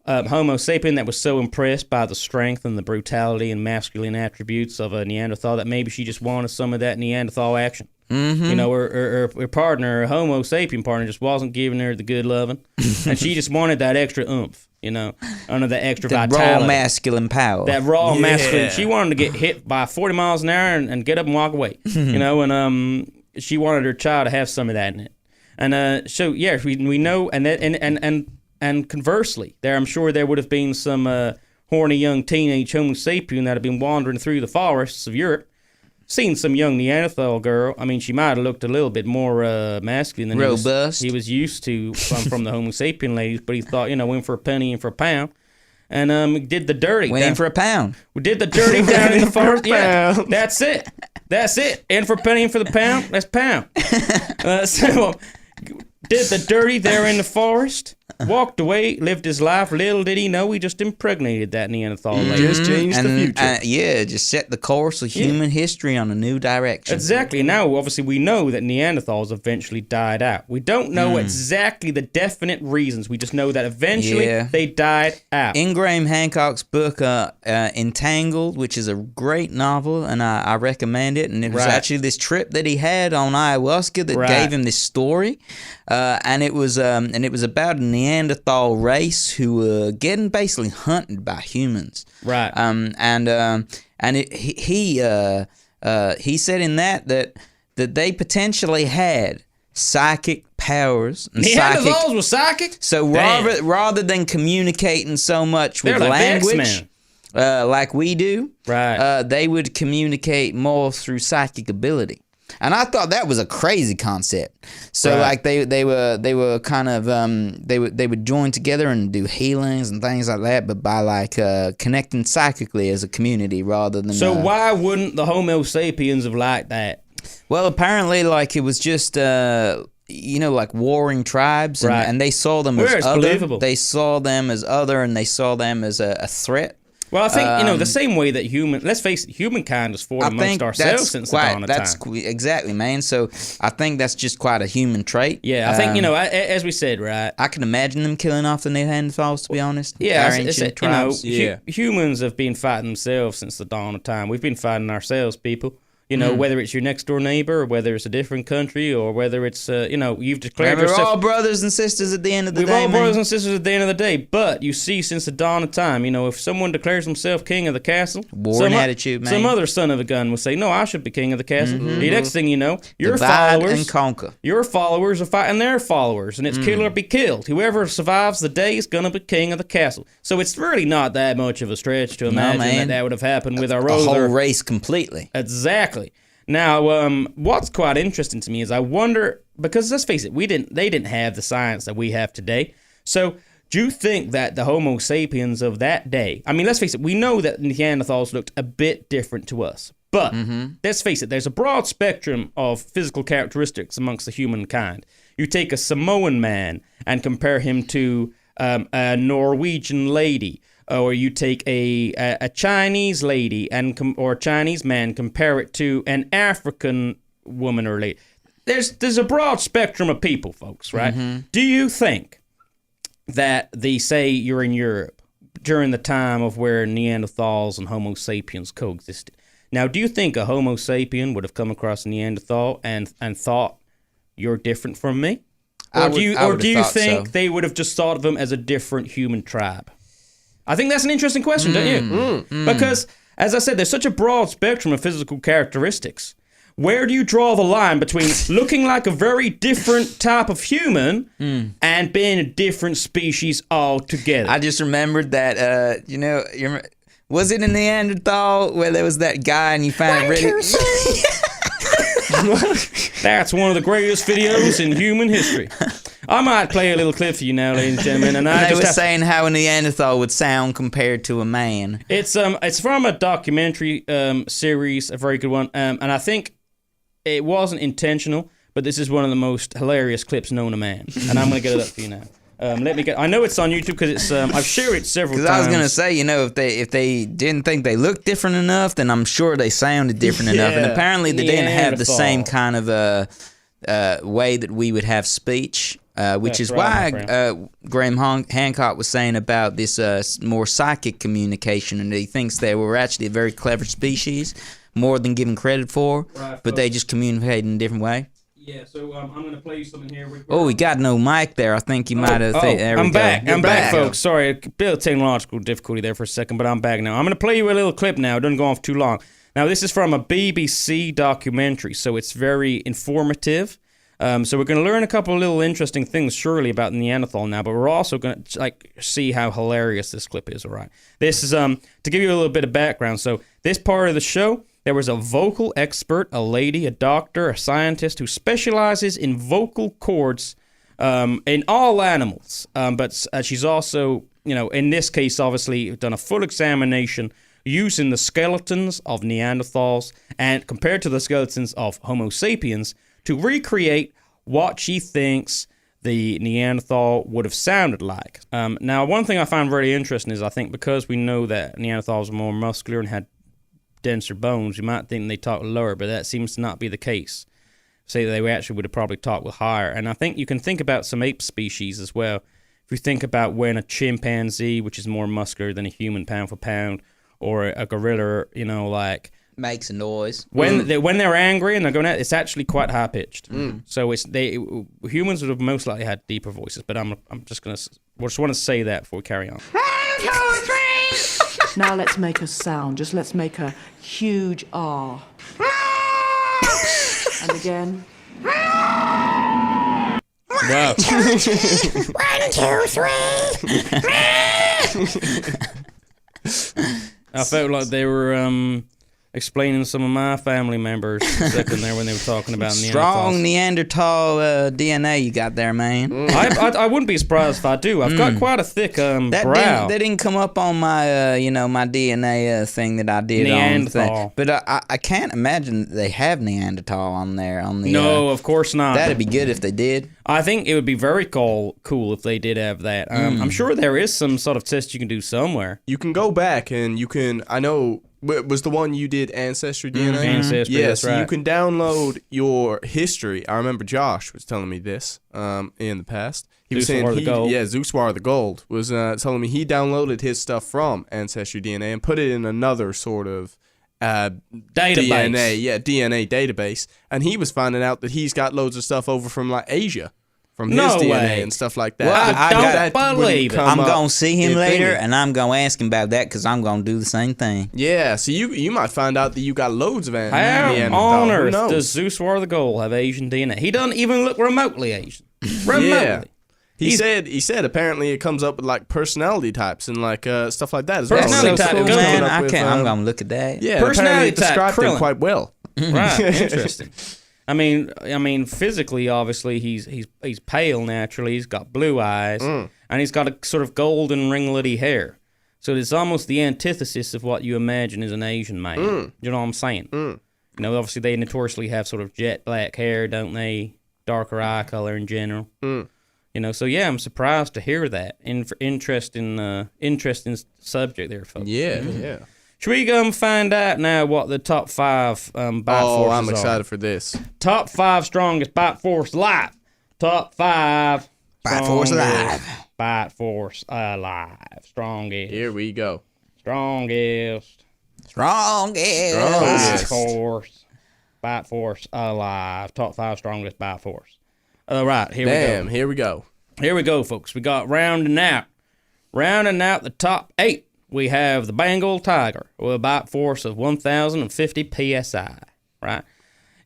Homo sapien, that was so impressed by the strength and the brutality and masculine attributes of a Neanderthal that maybe she just wanted some of that Neanderthal action. Her partner, her Homo sapien partner, just wasn't giving her the good loving, and she just wanted that extra oomph, under that extra The vitality. raw masculine power. That raw masculine. She wanted to get hit by 40 miles an hour and get up and walk away. And she wanted her child to have some of that in it. And so yeah, we know, and and conversely, I'm sure there would have been some horny young teenage Homo sapien that had been wandering through the forests of Europe, seen some young Neanderthal girl. I mean, she might have looked a little bit more masculine than Robust. he was used to from the Homo sapien ladies, but he thought, in for a penny, in for a pound. And did the dirty. Went in for a pound. We did the dirty down in the forest. Yeah, that's it. In for a penny, in for the pound. That's pound. So did the dirty there in the forest. Walked away, lived his life. Little did he know he just impregnated that Neanderthal lady. Just changed the future. Just set the course of human history on a new direction. Exactly. Now, obviously, we know that Neanderthals eventually died out. We don't know exactly the definite reasons. We just know that eventually they died out. In Graham Hancock's book, Entangled, which is a great novel, and I recommend it. And it was actually this trip that he had on ayahuasca that gave him this story. And it was about a Neanderthal race who were getting basically hunted by humans. Right. He said in that they potentially had psychic powers. And Neanderthals were psychic? So rather than communicating so much with language like we do, they would communicate more through psychic ability. And I thought that was a crazy concept. So like they were kind of they would join together and do healings and things like that, but by like connecting psychically as a community rather than. So why wouldn't the Homo sapiens have liked that? Well, apparently, like it was just like warring tribes, and they saw them as other. Believable. They saw them as other, and they saw them as a threat. Well, I think, the same way that let's face it, humankind has fought amongst ourselves since the dawn of time. Exactly, man. So I think that's just quite a human trait. Yeah, I think, as we said, right? I can imagine them killing off the Neanderthals, to be honest. Yeah, our ancient tribes. Humans have been fighting themselves since the dawn of time. We've been fighting ourselves, people. Whether it's your next door neighbor or whether it's a different country or whether it's, you've declared yourself. We're all brothers and sisters at the end of the day. We're all brothers and sisters at the end of the day. But you see, since the dawn of time, if someone declares himself king of the castle, warring attitude, man. Some other son of a gun will say, no, I should be king of the castle. The next thing you know, your divide followers and conquer. Your followers are fighting their followers, and it's kill or be killed. Whoever survives the day is going to be king of the castle. So it's really not that much of a stretch to imagine that would have happened with our whole race completely. Exactly. Now, what's quite interesting to me is I wonder, because let's face it, they didn't have the science that we have today. So, do you think that the Homo sapiens of that day, I mean, let's face it, we know that Neanderthals looked a bit different to us. But, let's face it, there's a broad spectrum of physical characteristics amongst the humankind. You take a Samoan man and compare him to a Norwegian lady. Or you take a Chinese lady or a Chinese man, compare it to an African woman or lady. There's a broad spectrum of people, folks, right? Do you think that say you're in Europe during the time of where Neanderthals and Homo sapiens coexisted? Now, do you think a Homo sapien would have come across a Neanderthal and thought you're different from me? Or do you think they would have just thought of them as a different human tribe? I think that's an interesting question, don't you? Because, as I said, there's such a broad spectrum of physical characteristics. Where do you draw the line between looking like a very different type of human and being a different species altogether? I just remembered that, was it in Neanderthal where there was that guy and you found it really... That's one of the greatest videos in human history. I might play a little clip for you now, ladies and gentlemen. And they were saying how a Neanderthal would sound compared to a man. It's from a documentary series, a very good one. And I think it wasn't intentional, but this is one of the most hilarious clips known to man. And I'm going to get it up for you now. I know it's on YouTube because it's. I've shared it several times. Because I was gonna say, if they didn't think they looked different enough, then I'm sure they sounded different enough. And apparently they didn't have the same kind of way that we would have speech, which is why Graham Hancock was saying about this more psychic communication, and he thinks they were actually a very clever species, more than given credit for, but they just communicate in a different way. Yeah, so I'm going to play you something here. We got no mic there. I think you might have... I'm back. I'm back, folks. Sorry, a bit of technological difficulty there for a second, but I'm back now. I'm going to play you a little clip now. It doesn't go on for too long. Now, this is from a BBC documentary, so it's very informative. So we're going to learn a couple of little interesting things, surely, about Neanderthal now, but we're also going to see how hilarious this clip is, all right? This is, to give you a little bit of background, so this part of the show, there was a vocal expert, a lady, a doctor, a scientist who specializes in vocal cords in all animals, but she's also, in this case, obviously, done a full examination using the skeletons of Neanderthals and compared to the skeletons of Homo sapiens to recreate what she thinks the Neanderthal would have sounded like. Now, one thing I find very interesting is I think because we know that Neanderthals were more muscular and had denser bones, you might think they talked lower, but that seems to not be the case. Say that they actually would have probably talked with higher. And I think you can think about some ape species as well. If you think about when a chimpanzee, which is more muscular than a human pound for pound, or a gorilla, makes a noise. When they're angry and they're going at it's actually quite high pitched. So humans would have most likely had deeper voices. But I just want to say that before we carry on. 1, 2, 3. Now let's make a sound. Just let's make a huge R. And again. Wow. 1, 2, 3. I felt like they were explaining some of my family members a second there when they were talking about Neanderthals. Strong Neanderthal DNA you got there, man. I wouldn't be surprised if I do. I've got quite a thick brow. That didn't come up on my my DNA thing that I did Neanderthal. on the thing. But I can't imagine that they have Neanderthal on there. No, of course not. That'd be good if they did. I think it would be very cool if they did have that. I'm sure there is some sort of test you can do somewhere. You can go back and you can, I know, was the one you did Ancestry DNA? Ancestry, yeah, that's so right. you can download your history. I remember Josh was telling me this in the past. He was saying Zeuswar the Gold was telling me he downloaded his stuff from Ancestry DNA and put it in another sort of database. DNA database. And he was finding out that he's got loads of stuff over from like Asia. From his No DNA way. and stuff like that. Well, I don't believe it. I'm going to see him in later, thinking. and I'm going to ask him about that because I'm going to do the same thing. Yeah, so you might find out that you got loads of How Neanderthal. on Who earth knows? does Zeuswar the Gold have Asian DNA? He doesn't even look remotely Asian. Remotely. Yeah. He said apparently it comes up with like personality types and like stuff like that as well. Personality So type, cool, man. I'm going to look at that. Yeah, Personality apparently it described type, him Krillin. quite well. Right, interesting. I mean, physically, obviously, he's pale naturally. He's got blue eyes, and he's got a sort of golden ringlety hair. So it's almost the antithesis of what you imagine as an Asian man. You know what I'm saying? Obviously, they notoriously have sort of jet black hair, don't they? Darker eye color in general. So yeah, I'm surprised to hear that. Interesting subject there, folks. Yeah. Should we find out now what the top 5 bite forces I'm are? excited for this. Top 5 strongest bite force alive. Top 5 Bite force alive. Bite force alive. Strongest. Here we go. Strongest. Strongest. Bite force alive. Top 5 strongest bite force. All right, here we go. Here we go. Here we go, folks. We got rounding out the top 8. We have the Bengal tiger with a bite force of 1,050 psi, right?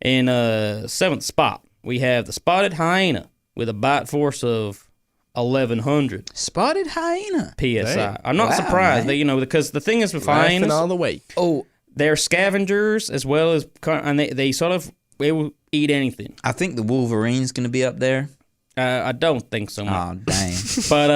In 7th spot, we have the spotted hyena with a bite force of 1,100 Spotted hyena. psi. Dang. I'm not Wow, surprised man. that, because the thing is with Laughing hyenas, all the way. Oh, they're scavengers as well as, and they will eat anything. I think the Wolverine's going to be up there. I don't think so much. Oh, dang. But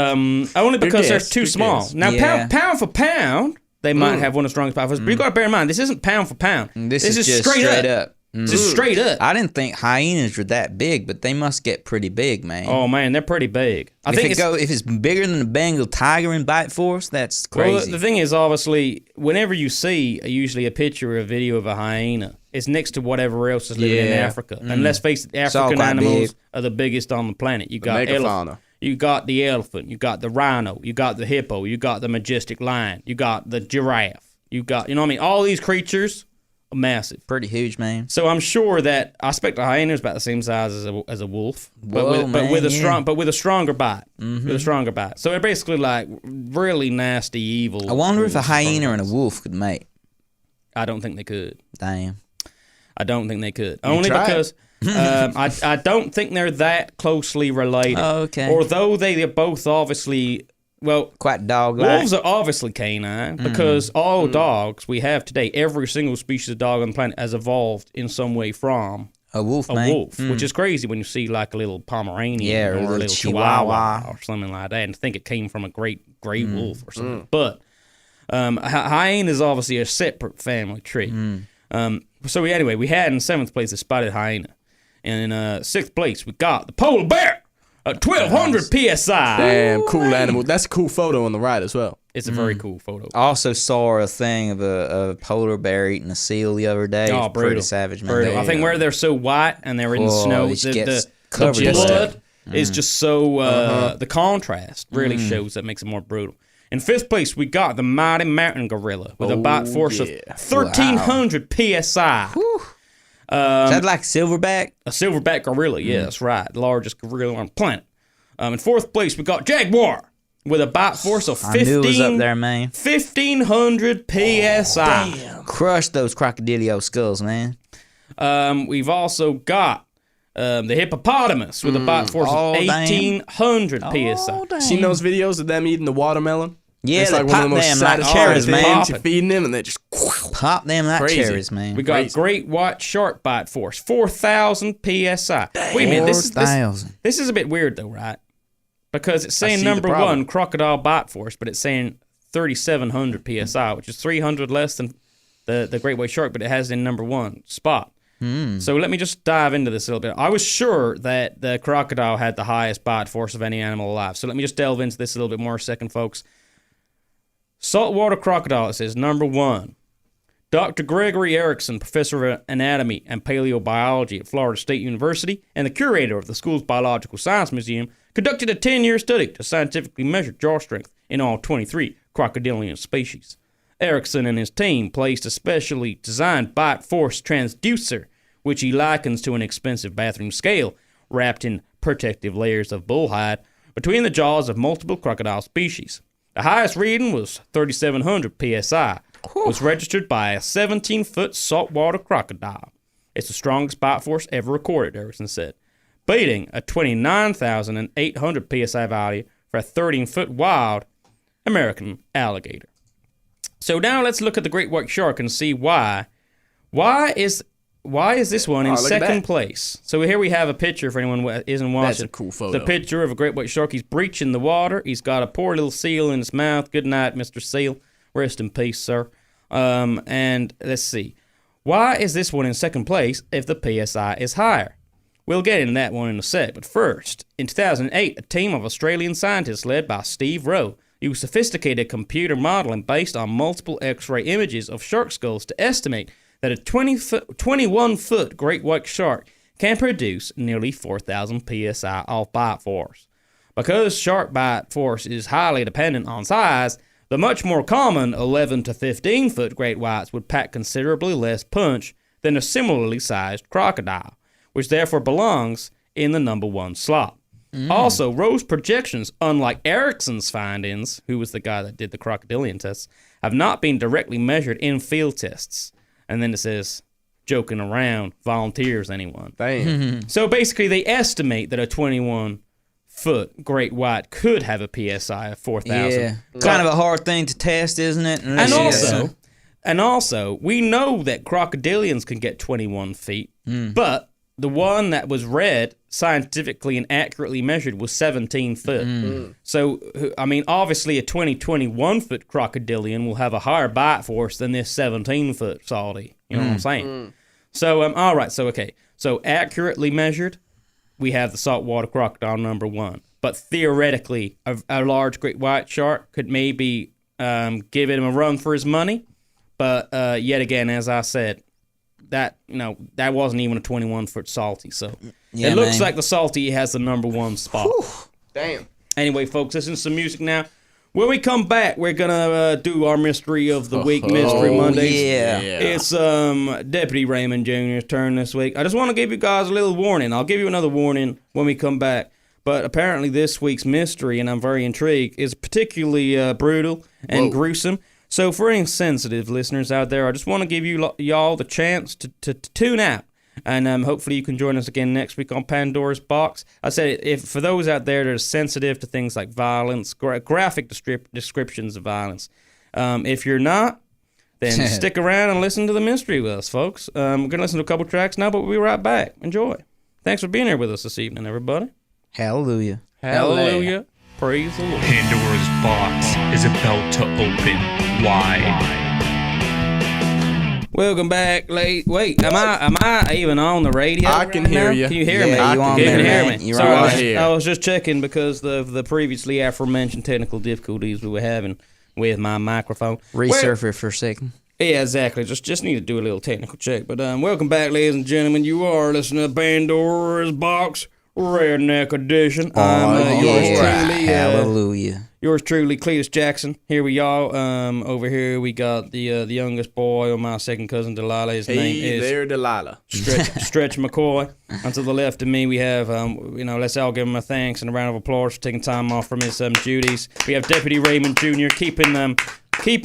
only because they're guess, too good small. guess. Now, Yeah. pound for pound, they might have one of the strongest bite forces. But you got to bear in mind, this isn't pound for pound. This is just straight up. This is straight up. I didn't think hyenas were that big, but they must get pretty big, man. Oh man, they're pretty big. I think if it's bigger than the Bengal tiger in bite force, that's well, crazy. the thing is, obviously, whenever you see usually a picture or a video of a hyena, it's next to whatever else is living in Yeah. Africa. And let's face it, all African quite animals big. are the biggest on the planet. You got megafauna. You got the elephant, you got the rhino, you got the hippo, you got the majestic lion, you got the giraffe, you got, all these creatures are massive. Pretty huge, man. So I'm sure that I expect a hyena is about the same size as a wolf, but Whoa, with a man, with a stronger bite. With a stronger bite. So they're basically like really nasty, evil. I wonder if a with strong hyena and a bites. wolf could mate. I don't think they could. Damn. I don't think they could. Only try it. because I don't think they're that closely related. Oh, okay. Although they are both obviously, well, quite dog-like. Wolves are obviously canine because all dogs we have today, every single species of dog on the planet has evolved in some way from a wolf, which is crazy when you see like a little Pomeranian or a little Chihuahua or something like that, and think it came from a great gray wolf or something. But hyena is obviously a separate family tree. So anyway, we had in 7th place the spotted hyena, and in 6th place we got the polar bear at 1,200 psi. Damn, cool animal. That's a cool photo on the right as well. It's a very cool photo. I also saw a thing of a polar bear eating a seal the other day. Oh, brutal. Pretty savage, man. Brutal. I think where they're so white and they're in the snow, the blood is just so, the contrast really shows that makes it more brutal. In 5th place, we got the mighty mountain gorilla with a bite force of 1,300 psi. Is that like silverback? A silverback gorilla, yeah, that's right. The largest gorilla on the planet. In 4th place, we got jaguar with a bite force of 15, I knew it was up there, man. 1,500 psi. Damn. Crush those crocodilio skulls, man. We've also got the hippopotamus with a bite force of 1,800 psi. Seen those videos of them eating the watermelon? Yeah, it's they like pop one of the most them like satisfying cherries, man. You're feeding them and they just pop them like crazy. cherries, man. We got great white shark bite force, 4,000 psi. Wait a minute, this is a bit weird though, right? Because it's saying number 1 crocodile bite force, but it's saying 3,700 psi, which is 300 less than the great white shark, but it has in number 1 spot. So let me just dive into this a little bit. I was sure that the crocodile had the highest bite force of any animal alive. So let me just delve into this a little bit more a second, folks. Saltwater crocodile, it says, number 1. Dr. Gregory Erickson, professor of anatomy and paleobiology at Florida State University and the curator of the school's Biological Science Museum, conducted a 10-year study to scientifically measure jaw strength in all 23 crocodilian species. Erickson and his team placed a specially designed bite force transducer, which he likens to an expensive bathroom scale, wrapped in protective layers of bull hide, between the jaws of multiple crocodile species. The highest reading was 3,700 psi, was registered by a 17-foot saltwater crocodile. It's the strongest bite force ever recorded, Erickson said, beating a 29,800 psi value for a 13-foot wild American alligator. So now let's look at the great white shark and see why. Why is this one in second place? So here we have a picture for anyone who isn't watching. That's a cool photo. The picture of a great white shark. He's breaching the water. He's got a poor little seal in his mouth. Good night, Mr. Seal. Rest in peace, sir. And let's see. Why is this one in second place if the PSI is higher? We'll get into that one in a sec. But first, in 2008, a team of Australian scientists led by Steve Rowe used sophisticated computer modeling based on multiple X-ray images of shark skulls to estimate that a 21-foot great white shark can produce nearly 4,000 psi of bite force. Because shark bite force is highly dependent on size, the much more common 11 to 15-foot great whites would pack considerably less punch than a similarly sized crocodile, which therefore belongs in the number 1 slot. Also, Rowe's projections, unlike Erickson's findings, who was the guy that did the crocodilian tests, have not been directly measured in field tests. And then it says, joking around, volunteers, anyone. Damn. So basically, they estimate that a 21-foot great white could have a PSI of 4,000. Yeah. Kind of a hard thing to test, isn't it? And also, we know that crocodilians can get 21 feet, but the one that was read scientifically and accurately measured was 17 foot. So, I mean, obviously a 21-foot crocodilian will have a higher bite force than this 17-foot salty. You know what I'm saying? So, all right. So, okay. So, accurately measured, we have the saltwater crocodile number 1. But theoretically, a large great white shark could maybe give him a run for his money. But yet again, as I said, that wasn't even a 21-foot salty. So it looks like the salty has the number 1 spot. Whew. Damn. Anyway, folks, listen to some music now. When we come back, we're gonna do our Mystery of the Week, Mystery Mondays. Yeah. It's Deputy Raymond Jr.'s turn this week. I just want to give you guys a little warning. I'll give you another warning when we come back. But apparently this week's mystery, and I'm very intrigued, is particularly brutal and gruesome. So for any sensitive listeners out there, I just want to give y'all the chance to tune out And hopefully you can join us again next week on Pandora's Box. I said, if for those out there that are sensitive to things like violence, graphic descriptions of violence, if you're not, then stick around and listen to the mystery with us, folks. We're going to listen to a couple tracks now, but we'll be right back. Enjoy. Thanks for being here with us this evening, everybody. Hallelujah. Hallelujah. Praise the Lord. Pandora's box is about to open wide. Welcome back, late. Wait, am I even on the radio? I can hear you. Can you hear me? Yeah, you on Can there, you hear man. me? You're Sorry, on here. I was just checking because of the previously aforementioned technical difficulties we were having with my microphone. Resurfer for a second. Yeah, exactly. Just need to do a little technical check. But welcome back, ladies and gentlemen. You are listening to Pandora's Box Redneck Edition. Hallelujah. Yours truly, Cletus Jackson. Here we are. Over here we got the youngest boy, or my second cousin Dahlia. His name is there, Delilah. Stretch McCoy. And to the left of me we have, let's all give him a thanks and a round of applause for taking time off from his duties. We have Deputy Raymond Jr. keeping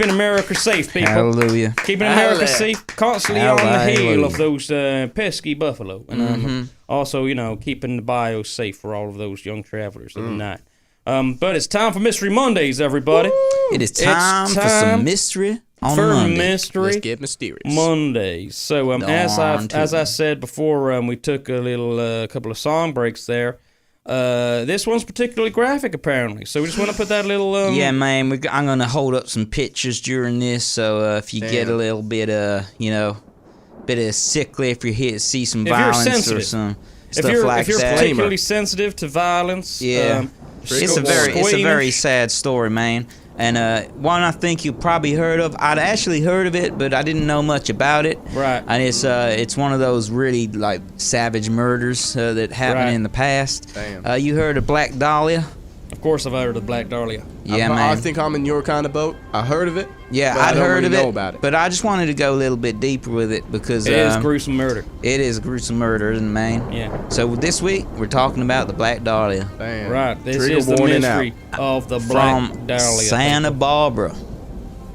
America safe, people. Hallelujah. Keeping America safe, constantly on the heel of those pesky buffalo. And also, keeping the bio safe for all of those young travelers of the night. But it's time for Mystery Mondays, everybody. It is time for some mystery on Monday. Mystery Let's get mysterious. Mondays. So as I said before, we took a couple of song breaks there. This one's particularly graphic, apparently. So we just want to put that little. Yeah, man. I'm gonna hold up some pictures during this. So if you get a little bit bit of sickly, if you see some violence or some stuff like that. If you're particularly sensitive to violence, it's a very sad story, man. And one I think you probably heard of. I'd actually heard of it, but I didn't know much about it. Right. And it's one of those really like savage murders that happened in the past. Damn. You heard of Black Dahlia? Of course, I've heard of Black Dahlia. Yeah, man. I think I'm in your kind of boat. I heard of it. Yeah, but I'd heard really of know it, about it. but I just wanted to go a little bit deeper with it because It is gruesome murder. It is gruesome murder, isn't it, man? Yeah. So this week we're talking about the Black Dahlia. Damn. Right. This Trigger is the warning mystery of the Black From Dahlia. Santa Barbara.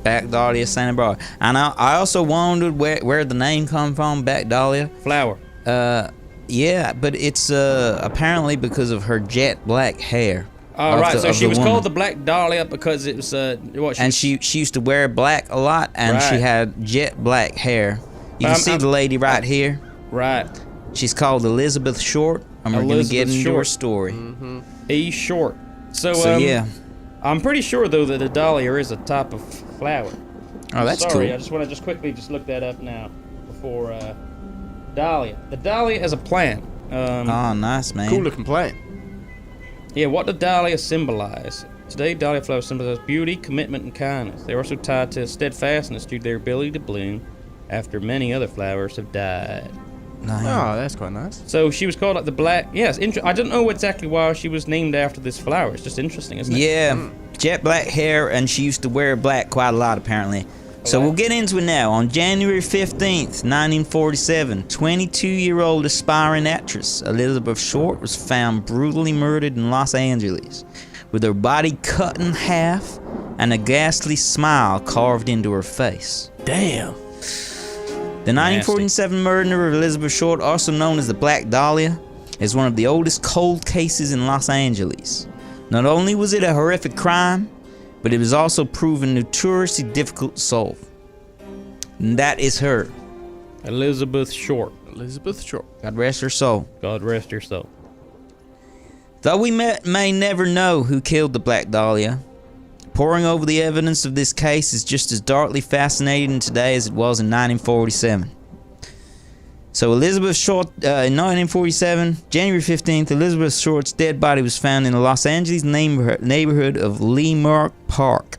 Black Dahlia, Santa Barbara. And I also wondered where the name come from, Black Dahlia. Flower. Yeah, but it's apparently because of her jet black hair. All right, so she was called the Black Dahlia because it was she used to wear black a lot, and she had jet black hair. You can see the lady right here. Right. She's called Elizabeth Short, and we're going to get into her story. E. Short. So yeah. I'm pretty sure, though, that a dahlia is a type of flower. Oh, that's Sorry, cool. I just want to quickly look that up now before dahlia. The dahlia is a plant. Oh, nice, man. Cool looking plant. Yeah, what do dahlia symbolize? Today, dahlia flowers symbolize beauty, commitment, and kindness. They're also tied to steadfastness due to their ability to bloom after many other flowers have died. Nice. Oh, that's quite nice. So she was called like the black. Yes, I don't know exactly why she was named after this flower. It's just interesting, isn't it? Yeah, jet black hair, and she used to wear black quite a lot, apparently. So we'll get into it now. On January 15th, 1947, 22-year-old aspiring actress Elizabeth Short was found brutally murdered in Los Angeles, with her body cut in half and a ghastly smile carved into her face. Damn. The 1947 murder of Elizabeth Short, also known as the Black Dahlia, is one of the oldest cold cases in Los Angeles. Not only was it a horrific crime, but it was also proven notoriously difficult to solve. And that is her. Elizabeth Short. Elizabeth Short. God rest her soul. God rest her soul. Though we may never know who killed the Black Dahlia, poring over the evidence of this case is just as darkly fascinating today as it was in 1947. So Elizabeth Short, in 1947, January 15th, Elizabeth Short's dead body was found in the Los Angeles neighborhood of Leimert Park.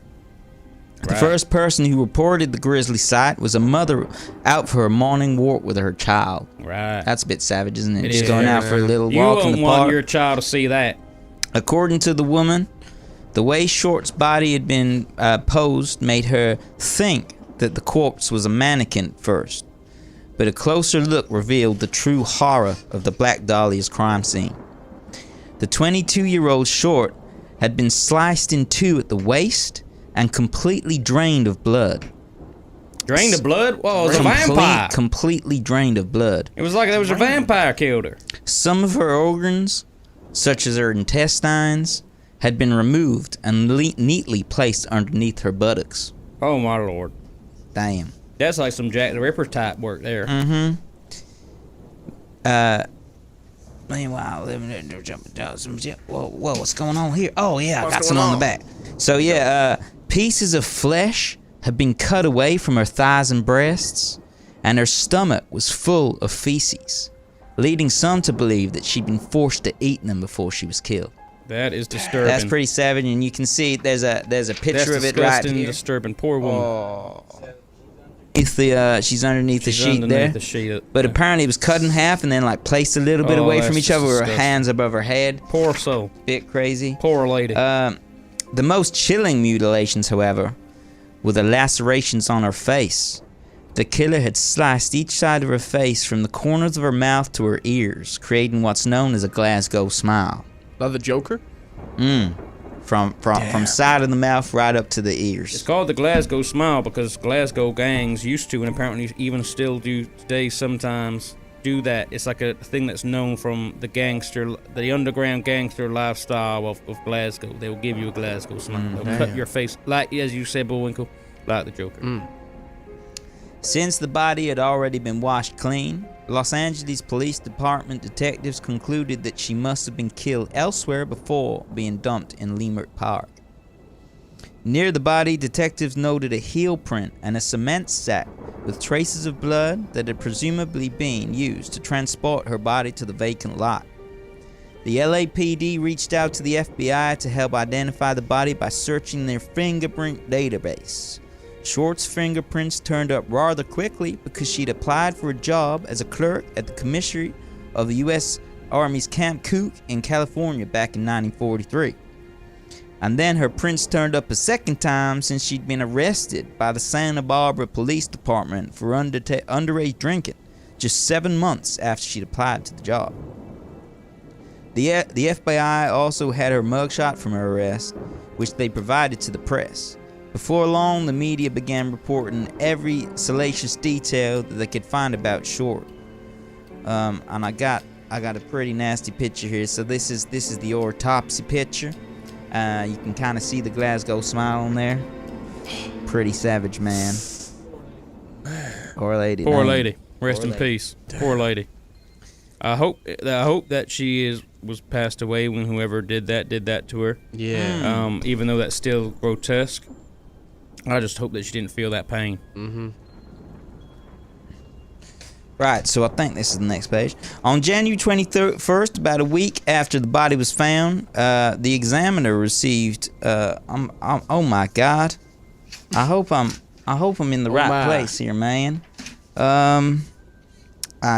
Right. The first person who reported the grisly sight was a mother out for a morning walk with her child. Right. That's a bit savage, isn't it? It Just is, going out for a little walk in the You park. want your child to see that. According to the woman, the way Short's body had been posed made her think that the corpse was a mannequin at first. But a closer look revealed the true horror of the Black Dahlia's crime scene. The 22-year-old Short had been sliced in two at the waist and completely drained of blood. Drained of blood? Well, it was a vampire. Completely drained of blood. It was like there was a vampire killed her. Some of her organs, such as her intestines, had been removed and neatly placed underneath her buttocks. Oh, my Lord. Damn. That's like some Jack the Ripper type work there. Mm-hmm. Meanwhile, whoa, what's going on here? Oh, yeah, I got some on the back. So, yeah, pieces of flesh had been cut away from her thighs and breasts, and her stomach was full of feces, leading some to believe that she'd been forced to eat them before she was killed. That is disturbing. That's pretty savage, and you can see there's a picture of it right here. That's disturbing. Poor woman. Oh. She's underneath the sheet. But apparently it was cut in half and then like placed a little bit away from each other with her hands above her head. Poor soul. Bit crazy. Poor lady. The most chilling mutilations, however, were the lacerations on her face. The killer had sliced each side of her face from the corners of her mouth to her ears, creating what's known as a Glasgow smile. Like the Joker? From side of the mouth right up to the ears. It's called the Glasgow smile because Glasgow gangs used to, and apparently even still do today sometimes, do that. It's like a thing that's known from the underground gangster lifestyle of Glasgow. They will give you a Glasgow smile. They'll cut your face, like, as you said, Bullwinkle, like the Joker. Since the body had already been washed clean, Los Angeles Police Department detectives concluded that she must have been killed elsewhere before being dumped in Leimert Park. Near the body, detectives noted a heel print and a cement sack with traces of blood that had presumably been used to transport her body to the vacant lot. The LAPD reached out to the FBI to help identify the body by searching their fingerprint database. Short's fingerprints turned up rather quickly because she'd applied for a job as a clerk at the commissary of the U.S. Army's Camp Cook in California back in 1943. And then her prints turned up a second time since she'd been arrested by the Santa Barbara Police Department for underage drinking just 7 months after she'd applied to the job. The FBI also had her mugshot from her arrest, which they provided to the press. Before long, the media began reporting every salacious detail that they could find about Short. And I got a pretty nasty picture here. So this is the autopsy picture. You can kind of see the Glasgow smile on there. Pretty savage, man. Poor lady. Poor lady. Rest in peace. Poor lady. I hope that she was passed away when whoever did that to her. Yeah. Even though that's still grotesque. I just hope that she didn't feel that pain. Mm-hmm. Right, so I think this is the next page. On January 21st, about a week after the body was found, the examiner received. Oh my God! I hope I'm in the right place here, man. I'm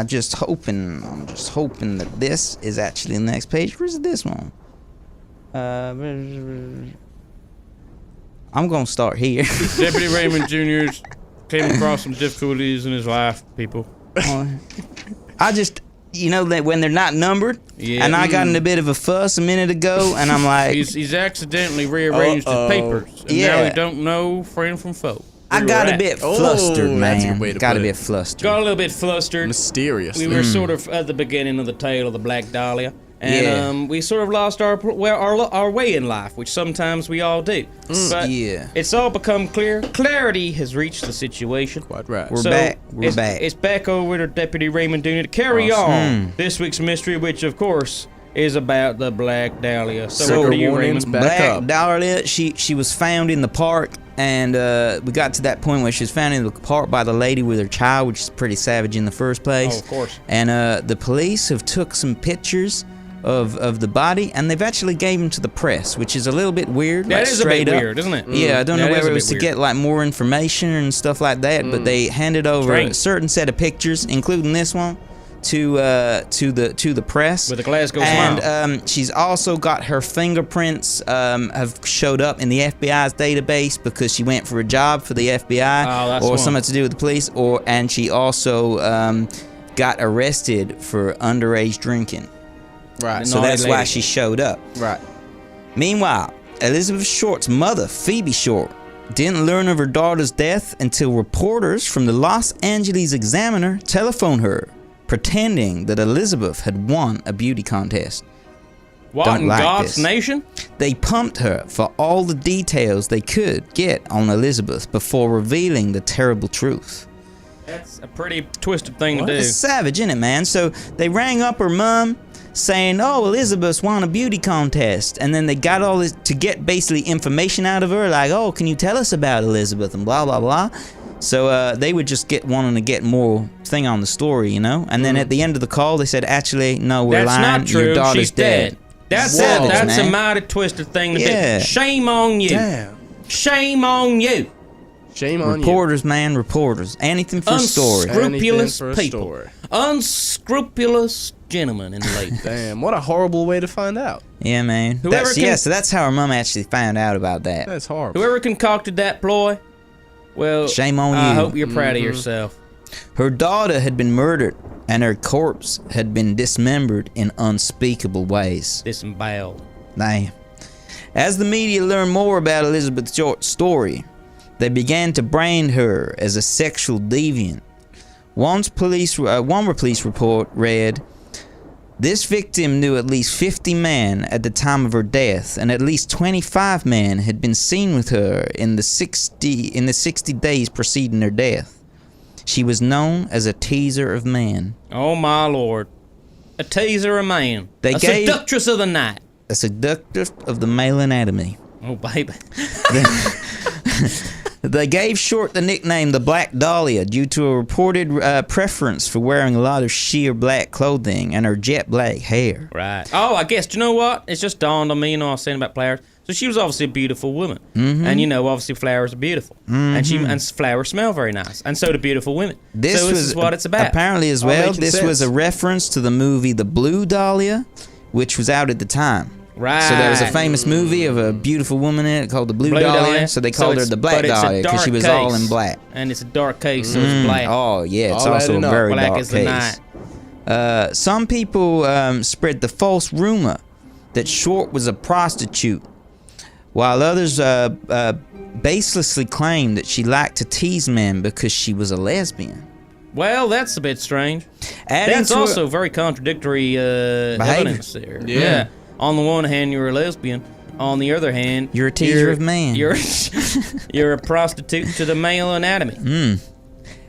just hoping that this is actually the next page. Where's this one? I'm gonna start here. Deputy Raymond Jr. came across some difficulties in his life, people. I just, that when they're not numbered, and I got in a bit of a fuss a minute ago, and I'm like... He's accidentally rearranged his papers, and now he don't know friend from foe. I got a bit flustered, man. Got a bit flustered. Got a little bit flustered. Mysterious. We were sort of at the beginning of the tale of the Black Dahlia. And we sort of lost our way in life, which sometimes we all do. But it's all become clear. Clarity has reached the situation. Quite right. We're back. It's back over to Deputy Raymond Jr. to carry on this week's mystery, which, of course, is about the Black Dahlia. So over to you, Raymond. Black Dahlia, she was found in the park, and we got to that point where she was found in the park by the lady with her child, which is pretty savage in the first place. Oh, of course. And the police have took some pictures of the body, and they've actually gave them to the press, which is a little bit weird. That is a bit weird, isn't it? Yeah, I don't know whether it was to get like more information and stuff like that, but they handed over a certain set of pictures, including this one, to the press with a Glasgow smile. And she's also got her fingerprints have showed up in the FBI's database because she went for a job for the FBI or something to do with the police, and she also got arrested for underage drinking. Right. So that's why she showed up. Right. Meanwhile, Elizabeth Short's mother, Phoebe Short, didn't learn of her daughter's death until reporters from the Los Angeles Examiner telephoned her, pretending that Elizabeth had won a beauty contest. What in God's nation? They pumped her for all the details they could get on Elizabeth before revealing the terrible truth. That's a pretty twisted thing to do. It's savage, isn't it, man? So they rang up her mom saying, oh, Elizabeth's won a beauty contest. And then they got all this to get basically information out of her, like, oh, can you tell us about Elizabeth and blah, blah, blah. So they would just wanting to get more thing on the story, you know? And then at the end of the call, they said, actually, no, we're lying. That's not true. Your daughter's She's dead. That's man. A mighty twisted thing to do. Shame on you. Damn. Shame on you. Shame on reporters, man, reporters. Anything for a story. Unscrupulous people. Unscrupulous gentlemen and ladies. Damn, what a horrible way to find out. Yeah, man. So that's how her mom actually found out about that. That's horrible. Whoever concocted that ploy, well, shame on you. I hope you're proud of yourself. Her daughter had been murdered, and her corpse had been dismembered in unspeakable ways. Disemboweled. Damn. As the media learned more about Elizabeth Short's story, they began to brand her as a sexual deviant. One police report read, this victim knew at least 50 men at the time of her death, and at least 25 men had been seen with her in the 60 days preceding her death. She was known as a teaser of men. Oh my lord. A teaser of man. Seductress of the night. A seductress of the male anatomy. Oh, baby. They gave Short the nickname the Black Dahlia due to a reported preference for wearing a lot of sheer black clothing and her jet black hair. Right. Oh, I guess, do you know what? It's just dawned on me, I was saying about flowers. So she was obviously a beautiful woman. Mm-hmm. And obviously flowers are beautiful. Mm-hmm. And flowers smell very nice. And so do beautiful women. This is what it's about. Apparently as well, this was a reference to the movie The Blue Dahlia, which was out at the time. Right. So there was a famous movie of a beautiful woman in it called The Blue Dahlia. So they called her the Black Dahlia because she was all in black. And it's a dark case, so it's black. Oh, yeah. It's also a very black dark as the case. night. Some people spread the false rumor that Short was a prostitute, while others baselessly claimed that she liked to tease men because she was a lesbian. Well, that's a bit strange. That's also very contradictory evidence there. Yeah. On the one hand, you're a lesbian. On the other hand, you're a teaser of man. You're a prostitute to the male anatomy.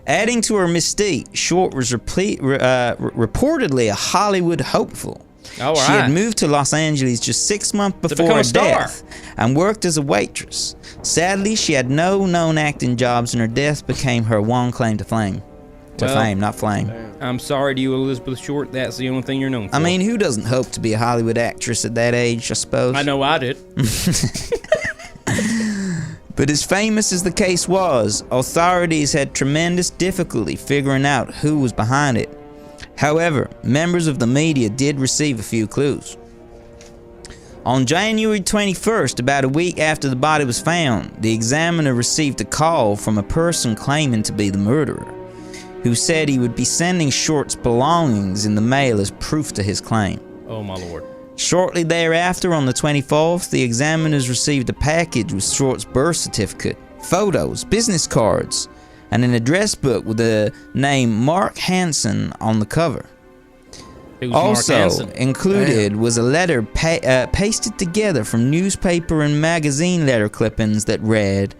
Adding to her mystique, Short was reportedly a Hollywood hopeful. All right. She had moved to Los Angeles just 6 months before her death and worked as a waitress. Sadly, she had no known acting jobs, and her death became her one claim to fame. Fame, not flame. I'm sorry to you, Elizabeth Short. That's the only thing you're known for. I mean, who doesn't hope to be a Hollywood actress at that age, I suppose? I know I did. But as famous as the case was, authorities had tremendous difficulty figuring out who was behind it. However, members of the media did receive a few clues. On January 21st, about a week after the body was found, the Examiner received a call from a person claiming to be the murderer, who said he would be sending Short's belongings in the mail as proof to his claim. Oh, my lord. Shortly thereafter, on the 24th, the examiners received a package with Short's birth certificate, photos, business cards, and an address book with the name Mark Hansen on the cover. Also included was a letter pasted together from newspaper and magazine letter clippings that read,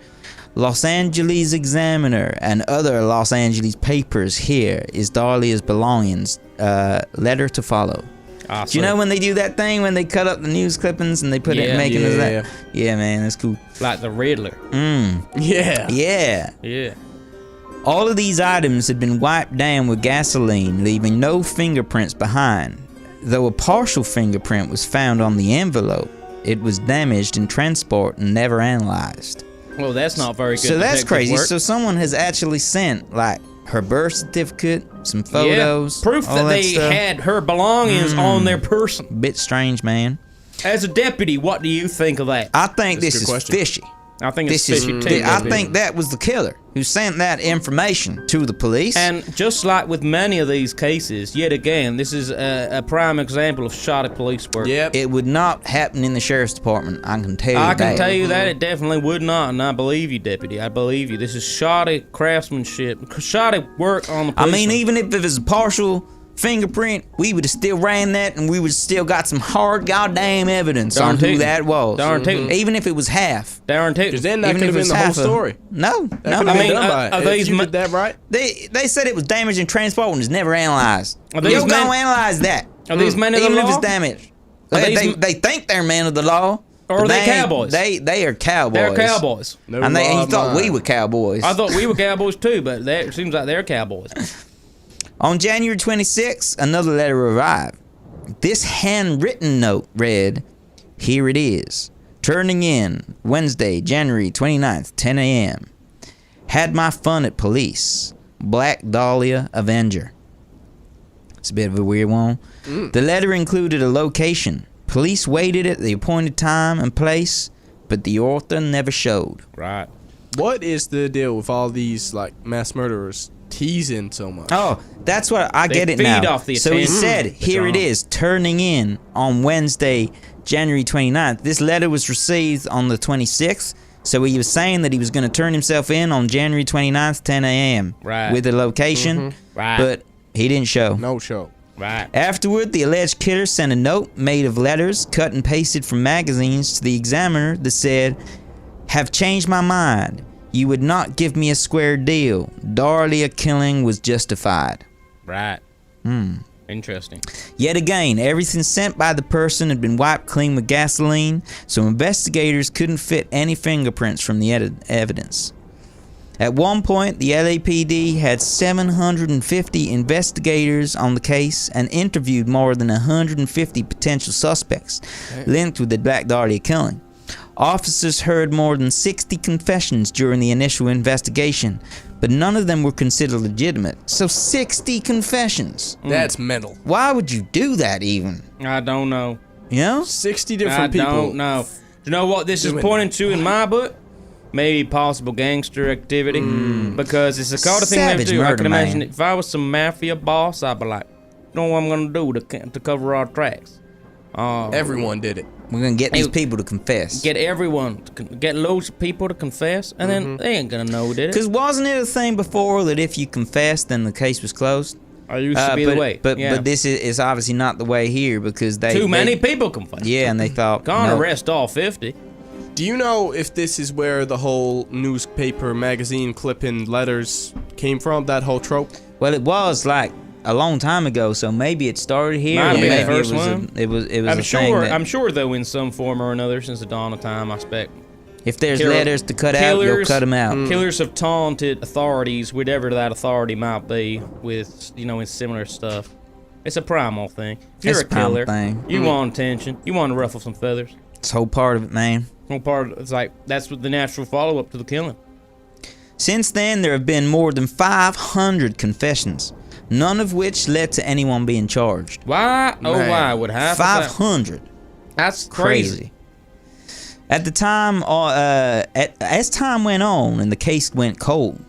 Los Angeles Examiner and other Los Angeles papers, here is Dahlia's belongings, letter to follow. Do you know when they do that thing when they cut up the news clippings and they put it making it that? Yeah, man, that's cool. Like the Riddler. Yeah. All of these items had been wiped down with gasoline, leaving no fingerprints behind. Though a partial fingerprint was found on the envelope, it was damaged in transport and never analyzed. Well, that's not very good. So that's crazy. Work. So someone has actually sent, like, her birth certificate, some photos. Proof that they had her belongings on their person. Bit strange, man. As a deputy, what do you think of that? I think this is fishy. I think it's fishy too. I think that was the killer who sent that information to the police. And just like with many of these cases, yet again, this is a prime example of shoddy police work. Yep. It would not happen in the sheriff's department. I can tell you that. I can tell you that it definitely would not, and I believe you, Deputy. I believe you. This is shoddy craftsmanship, shoddy work on the police. I mean, even if it was a partial fingerprint, we would have still ran that, and we would still got some hard goddamn evidence on who that was. Darn tootin'. Even if it was half. Darn tootin'. Because then that could have been the whole story. No. I mean, if you did that right. They said it was damaged in transport and was never analyzed. Are these You're men- gonna analyze that. Are these men of the Even law? if it's damaged. Are They think they're men of the law. Or are they cowboys? They are cowboys. They're cowboys. No And law you of thought we mine. were cowboys. I thought we were cowboys too, but it seems like they're cowboys. On January 26th, another letter arrived. This handwritten note read, "Here it is. Turning in Wednesday, January 29th, 10 a.m. Had my fun at police. Black Dahlia Avenger." It's a bit of a weird one. The letter included a location. Police waited at the appointed time and place, but the author never showed. Right. What is the deal with all these like mass murderers teasing so much? Oh, that's what I They get it feed now. off the So he attention. said, "Here it is, turning in on Wednesday, January 29th. This letter was received on the 26th, so he was saying that he was going to turn himself in on January 29th, 10 a.m. Right. with a location, Right. but he didn't show. No show. Right. Afterward, the alleged killer sent a note made of letters cut and pasted from magazines to the Examiner that said, "Have changed my mind. You would not give me a square deal. Dahlia killing was justified." Right. Interesting. Yet again, everything sent by the person had been wiped clean with gasoline, so investigators couldn't fit any fingerprints from the evidence. At one point, the LAPD had 750 investigators on the case and interviewed more than 150 potential suspects linked with the Black Dahlia killing. Officers heard more than 60 confessions during the initial investigation, but none of them were considered legitimate. So 60 confessions. That's mental. Why would you do that even? I don't know. You know? 60 I different people. don't know. You know what this is pointing to in my book? Maybe possible gangster activity. Because it's the kind of thing they have to Savage do. I murder, can imagine man. if I was some mafia boss, I'd be like, you know what I'm going to do to cover our tracks? Everyone did it. We're gonna get these people to confess. Get everyone, get loads of people to confess, and then they ain't going to know who did it. Because wasn't it a thing before that if you confessed, then the case was closed? I used to be the way. But Yeah. this is obviously not the way here because they Too many people confess. Yeah, and they thought Gonna no. arrest all 50. Do you know if this is where the whole newspaper magazine clipping letters came from? That whole trope? Well, it was like a long time ago, so maybe it started here. Might or have been the maybe first it was one. it was I'm a thing sure. that I'm sure, though, in some form or another, since the dawn of time, I expect if there's Killer- letters to cut out, you'll cut them out. killers have taunted authorities, whatever that authority might be, with with similar stuff. It's a primal thing. If you're It's a a primal killer, thing. you want attention. You want to ruffle some feathers. It's a whole part of it, man. Whole part. It's like that's what the natural follow up to the killing. Since then, there have been more than 500 confessions, none of which led to anyone being charged. Why? Oh, Man. why would half of that? 500. That's crazy. At the time, as time went on and the case went cold,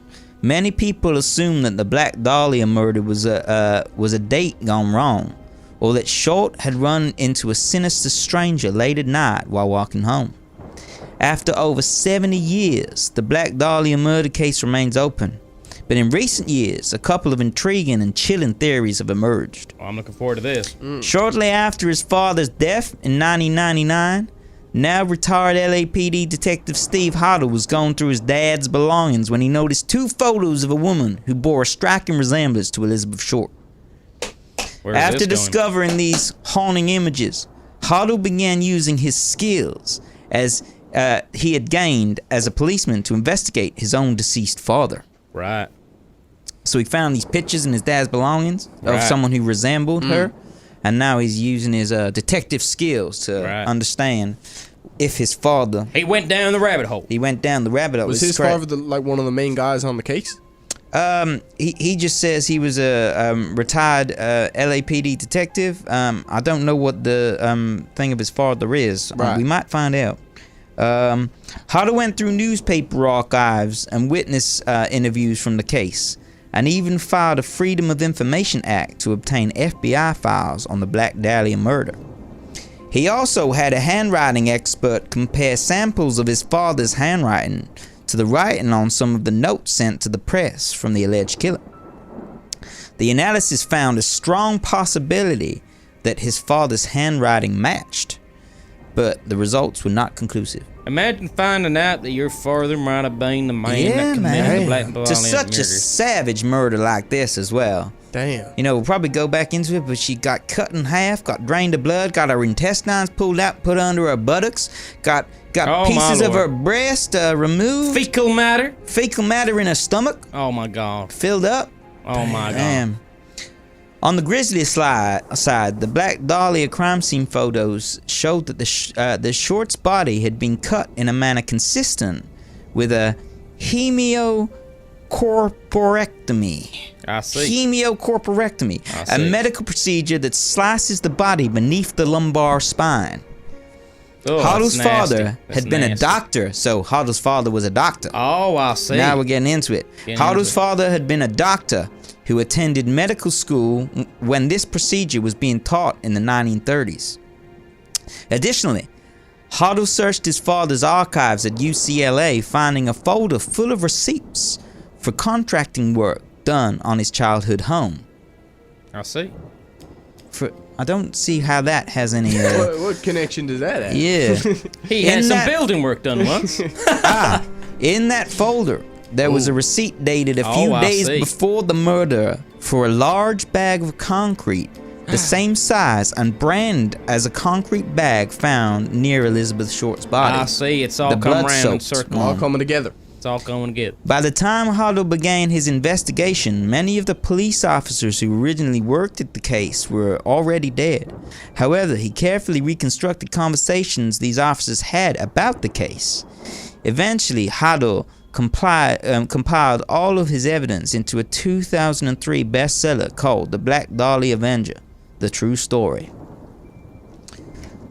many people assumed that the Black Dahlia murder was a date gone wrong, or that Short had run into a sinister stranger late at night while walking home. After over 70 years, the Black Dahlia murder case remains open, but in recent years, a couple of intriguing and chilling theories have emerged. Well, I'm looking forward to this. Shortly after his father's death in 1999, now retired LAPD detective Steve Hoddle was going through his dad's belongings when he noticed two photos of a woman who bore a striking resemblance to Elizabeth Short. Where is After this going? discovering these haunting images, Hoddle began using his skills as he had gained as a policeman to investigate his own deceased father. Right. So he found these pictures in his dad's belongings of Right. someone who resembled her, and now he's using his detective skills to Right. understand if his father. He went down the rabbit hole. He went down the rabbit hole. Was This his is correct. father like one of the main guys on the case? He just says he was a retired LAPD detective. I don't know what the thing of his father is. Right. We might find out. Huddle went through newspaper archives and witness interviews from the case, and even filed a Freedom of Information Act to obtain FBI files on the Black Dahlia murder. He also had a handwriting expert compare samples of his father's handwriting to the writing on some of the notes sent to the press from the alleged killer. The analysis found a strong possibility that his father's handwriting matched, but the results were not conclusive. Imagine finding out that your father might have been the man that committed the Black Dahlia to such murder. a savage murder like this as well. Damn. You know, we'll probably go back into it, but she got cut in half, got drained of blood, got her intestines pulled out, put under her buttocks, got pieces of her breast removed. Fecal matter in her stomach. Oh my God. Filled up. Oh my God. Damn. On the grisly side, the Black Dahlia crime scene photos showed that the Short's body had been cut in a manner consistent with a hemiocorporectomy. I see. Hemiocorporectomy, a medical procedure that slices the body beneath the lumbar spine. Oh, Huddle's father had been a doctor, so Huddle's father was a doctor. Oh, I see. Now we're getting into it. Huddle's father had been a doctor who attended medical school when this procedure was being taught in the 1930s. Additionally, Huddle searched his father's archives at UCLA, finding a folder full of receipts for contracting work done on his childhood home. I see. I don't see how that has any... what connection does that have? Yeah. He had some building work done once. In that folder, there was a receipt dated a few days before the murder for a large bag of concrete, the same size and brand as a concrete bag found near Elizabeth Short's body. I see. It's all coming around in circles. All coming together. It's all coming together. By the time Huddle began his investigation, many of the police officers who originally worked at the case were already dead. However, he carefully reconstructed conversations these officers had about the case. Eventually, Huddle compiled all of his evidence into a 2003 bestseller called The Black Dahlia Avenger, The True Story.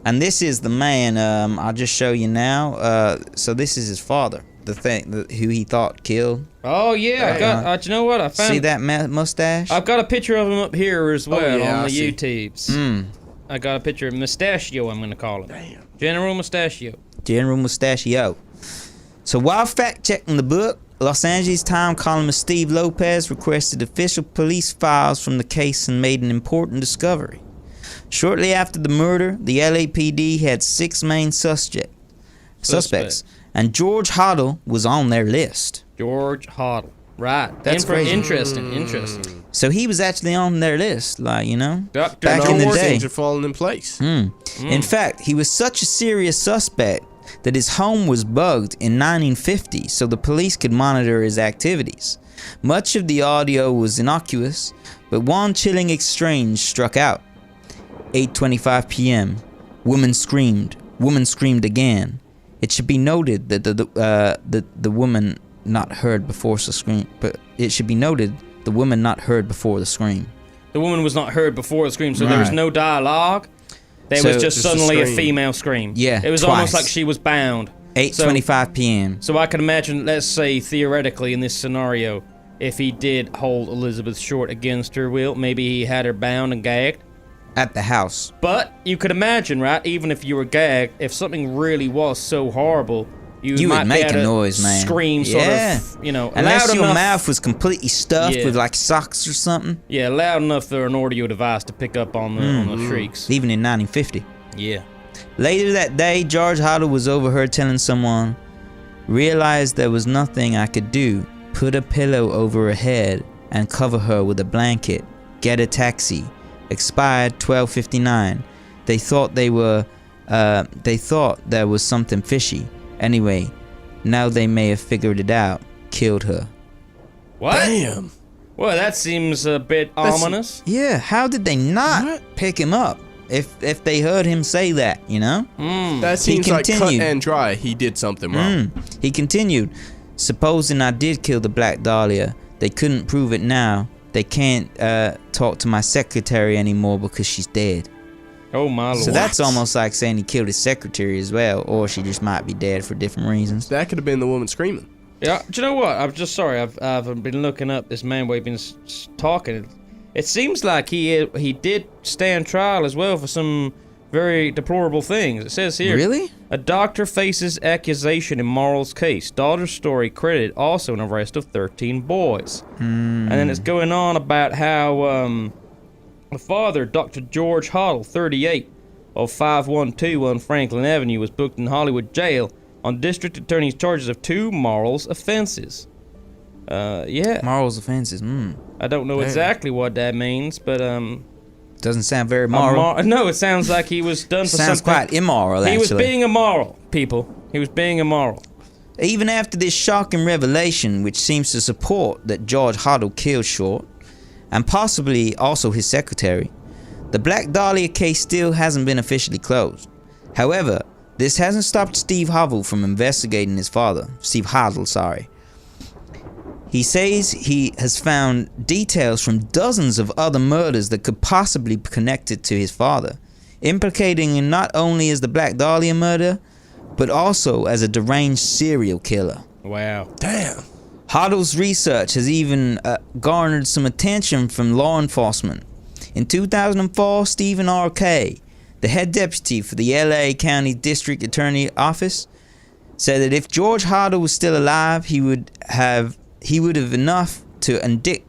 And this is the man, I'll just show you now. So this is his father, who he thought killed. Oh yeah, I got. You know what? I found. See that mustache? I've got a picture of him up here as well on the YouTubes. I got a picture of Mustachio. I'm gonna call him. Damn. General Mustachio. General Mustachio. So while fact-checking the book, Los Angeles Times columnist Steve Lopez requested official police files from the case and made an important discovery. Shortly after the murder, the LAPD had 6 main suspects, and George Huddle was on their list. George Huddle. Right. That's crazy. Interesting. So he was actually on their list, back in the day. Things are falling in place. In fact, he was such a serious suspect that his home was bugged in 1950 so the police could monitor his activities. Much of the audio was innocuous, but one chilling exchange struck out. 8:25 p.m. Woman screamed again. It should be noted that the woman not heard before the scream, but it should be noted the woman not heard before the scream. The woman was not heard before the scream, so there was no dialogue. There was just suddenly a female scream. Yeah, it was twice. almost like she was bound. 8:25 p.m. So I can imagine, let's say theoretically in this scenario, if he did hold Elizabeth Short against her will, maybe he had her bound and gagged. At the house. But you could imagine, right, even if you were gagged, if something really was so horrible, you might would make be able a noise, man. Scream sort of, unless loud your enough, mouth was completely stuffed with like socks or something. Yeah, loud enough for an audio device to pick up on the shrieks. Even in 1950. Yeah. Later that day, George Huddle was overheard telling someone, "Realized there was nothing I could do. Put a pillow over her head and cover her with a blanket. Get a taxi. Expired 12:59. They thought there was something fishy. Anyway, now they may have figured it out. Killed her." What? Damn. Well, that seems a bit ominous. Yeah, how did they not pick him up if they heard him say that, That seems like cut and dry. He did something wrong. He continued, "Supposing I did kill the Black Dahlia, they couldn't prove it now. They can't talk to my secretary anymore because she's dead." Oh, my Lord. So that's almost like saying he killed his secretary as well, or she just might be dead for different reasons. That could have been the woman screaming. Yeah, do you know what? I'm just sorry. I've been looking up this man we've been talking. It seems like he did stand trial as well for some very deplorable things. It says here. Really? A doctor faces accusation in Marl's case. Daughter's story credited also an arrest of 13 boys. And then it's going on about how the father, Dr. George Hoddle, 38, of 512 on Franklin Avenue, was booked in Hollywood jail on district attorney's charges of 2 Marl's offenses. Yeah. Marl's offenses. I don't know exactly what that means, but Doesn't sound very moral. no, it sounds like he was done for something. Sounds quite immoral, actually. He was being immoral, people. He was being immoral. Even after this shocking revelation, which seems to support that George Hoddle killed Short, and possibly also his secretary, the Black Dahlia case still hasn't been officially closed. However, this hasn't stopped Steve Hoddle from investigating his father. Steve Hoddle, sorry. He says he has found details from dozens of other murders that could possibly be connected to his father, implicating him not only as the Black Dahlia murder, but also as a deranged serial killer. Wow. Damn. Hoddle's research has even garnered some attention from law enforcement. In 2004, Stephen R. Kay, the head deputy for the LA County District Attorney Office, said that if George Hoddle was still alive, he would have enough to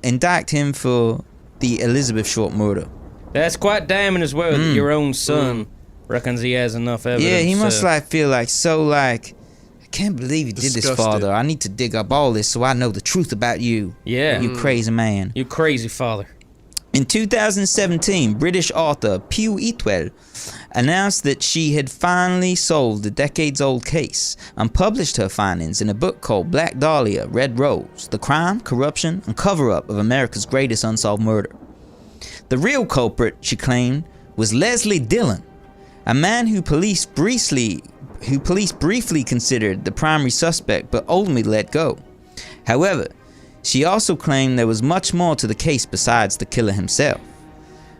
indict him for the Elizabeth Short murder. That's quite damning as well that your own son reckons he has enough evidence. Yeah, he must feel like I can't believe you did this, Father. I need to dig up all this so I know the truth about you. Yeah. You crazy man. You crazy father. In 2017, British author Pugh Eatwell announced that she had finally solved the decades-old case and published her findings in a book called Black Dahlia, Red Rose, The Crime, Corruption, and Cover-Up of America's Greatest Unsolved Murder. The real culprit, she claimed, was Leslie Dillon, a man who police briefly considered the primary suspect but ultimately let go. However, she also claimed there was much more to the case besides the killer himself.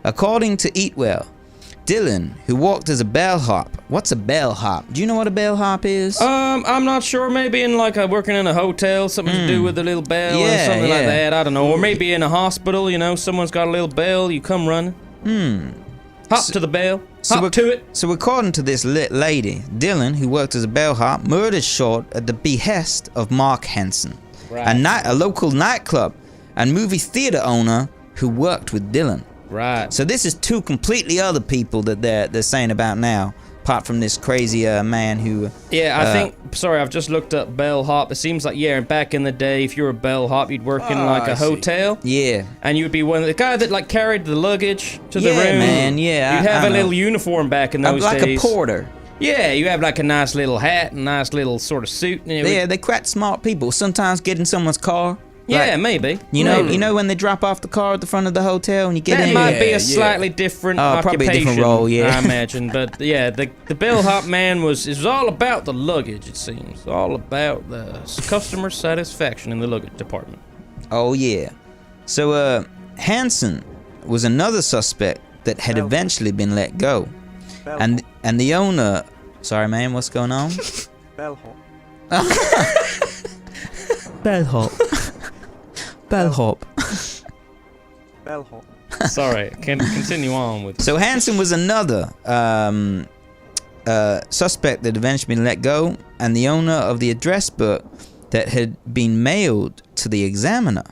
According to Eatwell, Dillon, who worked as a bellhop. What's a bellhop? Do you know what a bellhop is? I'm not sure. Maybe in working in a hotel, something to do with a little bell or something like that. I don't know. Or maybe in a hospital, someone's got a little bell, you come running. Hop to the bell. Hop to it. So according to this lady, Dillon, who worked as a bellhop, murdered Short at the behest of Mark Hansen, a local nightclub and movie theater owner who worked with Dillon. Right. So this is 2 completely other people that they're saying about now, apart from this crazy man who... Yeah, I think... Sorry, I've just looked up bellhop. It seems like, back in the day, if you were a bellhop, you'd work in a hotel. Yeah. And you'd be one of the guy that carried the luggage to the room. Yeah, man, yeah. You'd have a little uniform back in those days. Like a porter. Yeah, you have a nice little hat and nice little sort of suit. Yeah, they're quite smart people. Sometimes get in someone's car. Yeah, maybe. You know when they drop off the car at the front of the hotel and you get in? That might be a slightly different occupation. Probably a different role, yeah. I imagine. But yeah, the bellhop man was all about the luggage, it seems. All about the customer satisfaction in the luggage department. Oh, yeah. So, Hansen was another suspect that had eventually been let go. And the owner... Sorry, man, what's going on? Bellhop. Bellhop. Bellhop. Bellhop. Sorry, can continue on with... So Hansen was another suspect that eventually been let go, and the owner of the address book that had been mailed to the Examiner.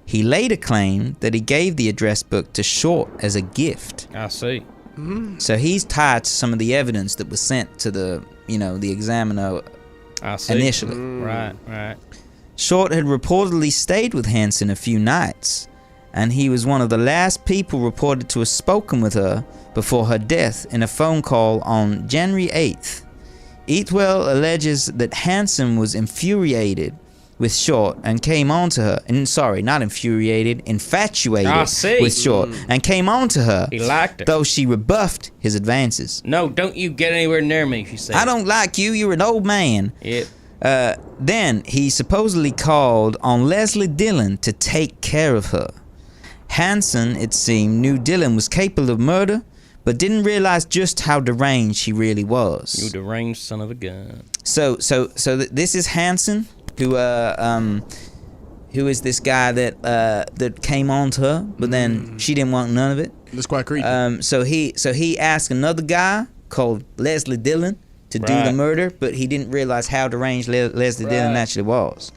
He later claimed that he gave the address book to Short as a gift. I see. So he's tied to some of the evidence that was sent to the Examiner initially. Right. Short had reportedly stayed with Hansen a few nights, and he was one of the last people reported to have spoken with her before her death in a phone call on January 8th. Eatwell alleges that Hansen was infuriated with Short and came on to her. Infatuated with Short and came on to her. He liked her. Though she rebuffed his advances. No, don't you get anywhere near me, she said. I don't like you, you're an old man. Yep. Then he supposedly called on Leslie Dillon to take care of her. Hansen, it seemed, knew Dillon was capable of murder, but didn't realize just how deranged he really was. You deranged son of a gun. So this is Hansen, who is this guy that came on to her, but then she didn't want none of it. That's quite creepy. So he asked another guy called Leslie Dillon to do the murder, but he didn't realize how deranged Leslie Dillon actually was.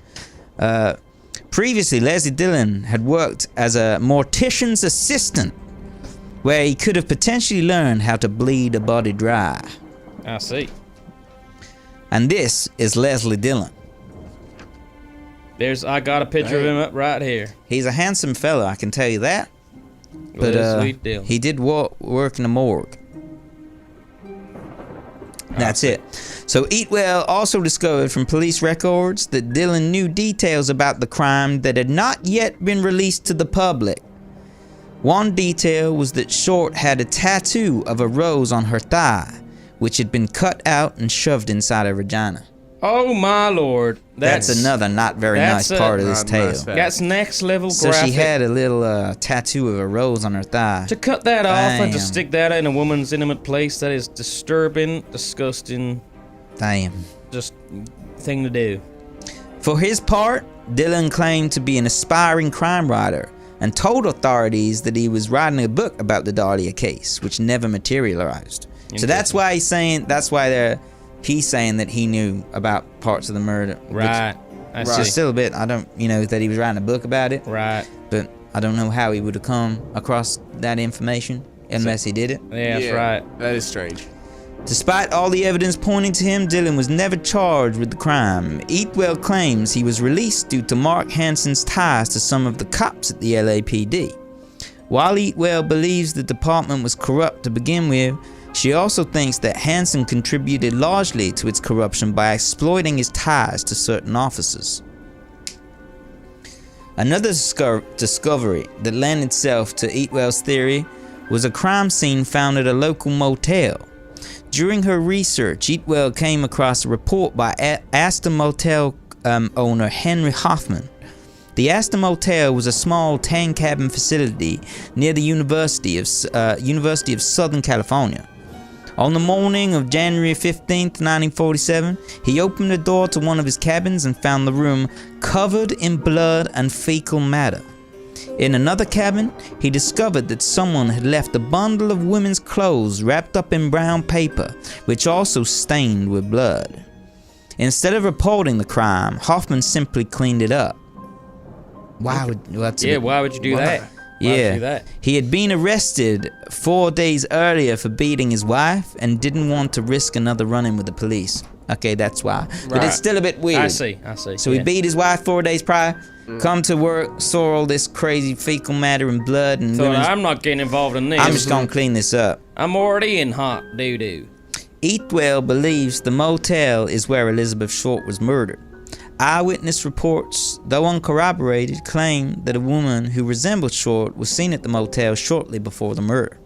Previously, Leslie Dillon had worked as a mortician's assistant, where he could have potentially learned how to bleed a body dry. I see. And this is Leslie Dillon. I got a picture of him up right here. He's a handsome fellow, I can tell you that. But Dillon. he did work in the morgue. That's it. So Eatwell also discovered from police records that Dillon knew details about the crime that had not yet been released to the public. One detail was that Short had a tattoo of a rose on her thigh, which had been cut out and shoved inside her vagina. Oh my lord. That's another not very nice part of this tale. That's next level So graphic. she had a little tattoo of a rose on her thigh. To cut that off and to Damn. stick that in a woman's intimate place, that is disturbing, disgusting, Damn. just thing to do. For his part, Dillon claimed to be an aspiring crime writer and told authorities that he was writing a book about the Dahlia case, which never materialized. So that's why he's saying that he knew about parts of the murder. Right. I see. Just still a bit, I don't, that he was writing a book about it. Right. But I don't know how he would have come across that information unless he did it. Yeah, that's right. That is strange. Despite all the evidence pointing to him, Dillon was never charged with the crime. Eatwell claims he was released due to Mark Hansen's ties to some of the cops at the LAPD. While Eatwell believes the department was corrupt to begin with, she also thinks that Hansen contributed largely to its corruption by exploiting his ties to certain officers. Another discovery that lent itself to Eatwell's theory was a crime scene found at a local motel. During her research, Eatwell came across a report by Aspen Motel owner Henry Hoffman. The Aspen Motel was a small 10-cabin facility near the University of Southern California. On the morning of January 15th, 1947, he opened the door to one of his cabins and found the room covered in blood and fecal matter. In another cabin, he discovered that someone had left a bundle of women's clothes wrapped up in brown paper, which also stained with blood. Instead of reporting the crime, Hoffman simply cleaned it up. Why would you do that? Why would you do that? He had been arrested 4 days earlier for beating his wife and didn't want to risk another run-in with the police. Okay, that's why. But it's still a bit weird. I see. So he beat his wife 4 days prior, come to work, saw all this crazy fecal matter and blood and so I'm not getting involved in this. I'm just gonna clean this up. I'm already in hot doo-doo. Eatwell believes the motel is where Elizabeth Short was murdered. Eyewitness reports, though uncorroborated, claim that a woman who resembled Short was seen at the motel shortly before the murder.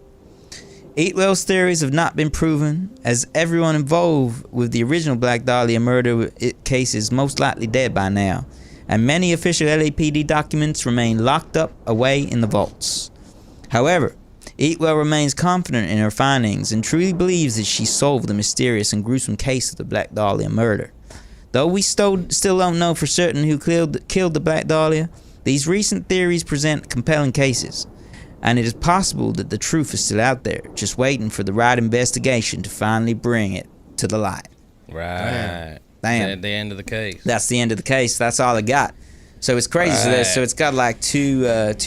Eatwell's theories have not been proven, as everyone involved with the original Black Dahlia murder case is most likely dead by now, and many official LAPD documents remain locked up away in the vaults. However, Eatwell remains confident in her findings and truly believes that she solved the mysterious and gruesome case of the Black Dahlia murder. Though we still don't know for certain who killed the Black Dahlia, these recent theories present compelling cases, and it is possible that the truth is still out there, just waiting for the right investigation to finally bring it to the light. Right. Damn. At the end of the case. That's the end of the case. That's all I got. So it's crazy. Right. So it's got like two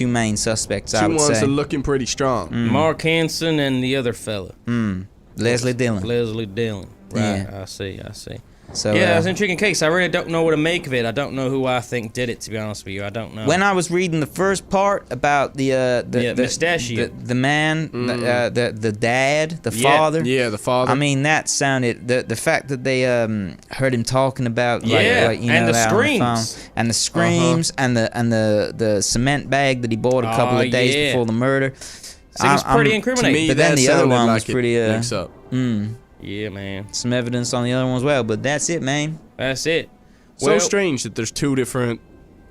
main suspects, I would say. Two ones are looking pretty strong. Mark Hansen and the other fella. Leslie Dillon. Leslie Dillon. Right. Yeah. I see. So, yeah, it's an intriguing case. I really don't know what to make of it. I don't know who I think did it, to be honest with you. I don't know. When I was reading the first part about the mustachio, the man, the dad, the father. Yeah, the father. I mean, that sounded the fact that they heard him talking about like, you know, and the out screams, on the phone, and the screams, and the cement bag that he bought a couple of days before the murder. Seems pretty incriminating. To me, but then the other one was like pretty mix up. Yeah, man. Some evidence on the other one as well, but that's it, man. That's it. So strange that there's two different,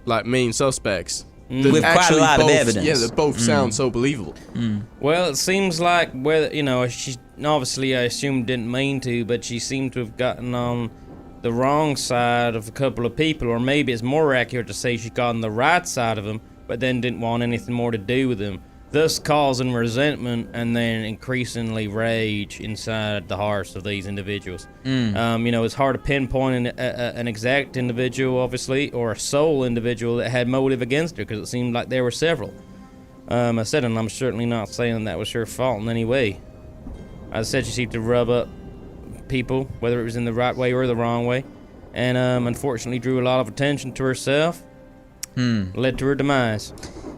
like, main suspects. with quite a lot of evidence. Yeah, that both sound so believable. Well, it seems like she obviously, I assume, didn't mean to, but she seemed to have gotten on the wrong side of a couple of people, or maybe it's more accurate to say she got on the right side of them, but then didn't want anything more to do with them, thus causing resentment and then increasingly rage inside the hearts of these individuals. It's hard to pinpoint an exact individual, obviously, or a sole individual that had motive against her, because it seemed like there were several. I said, and I'm certainly not saying that was her fault in any way. I said she seemed to rub up people, whether it was in the right way or the wrong way, and unfortunately drew a lot of attention to herself. Led to her demise.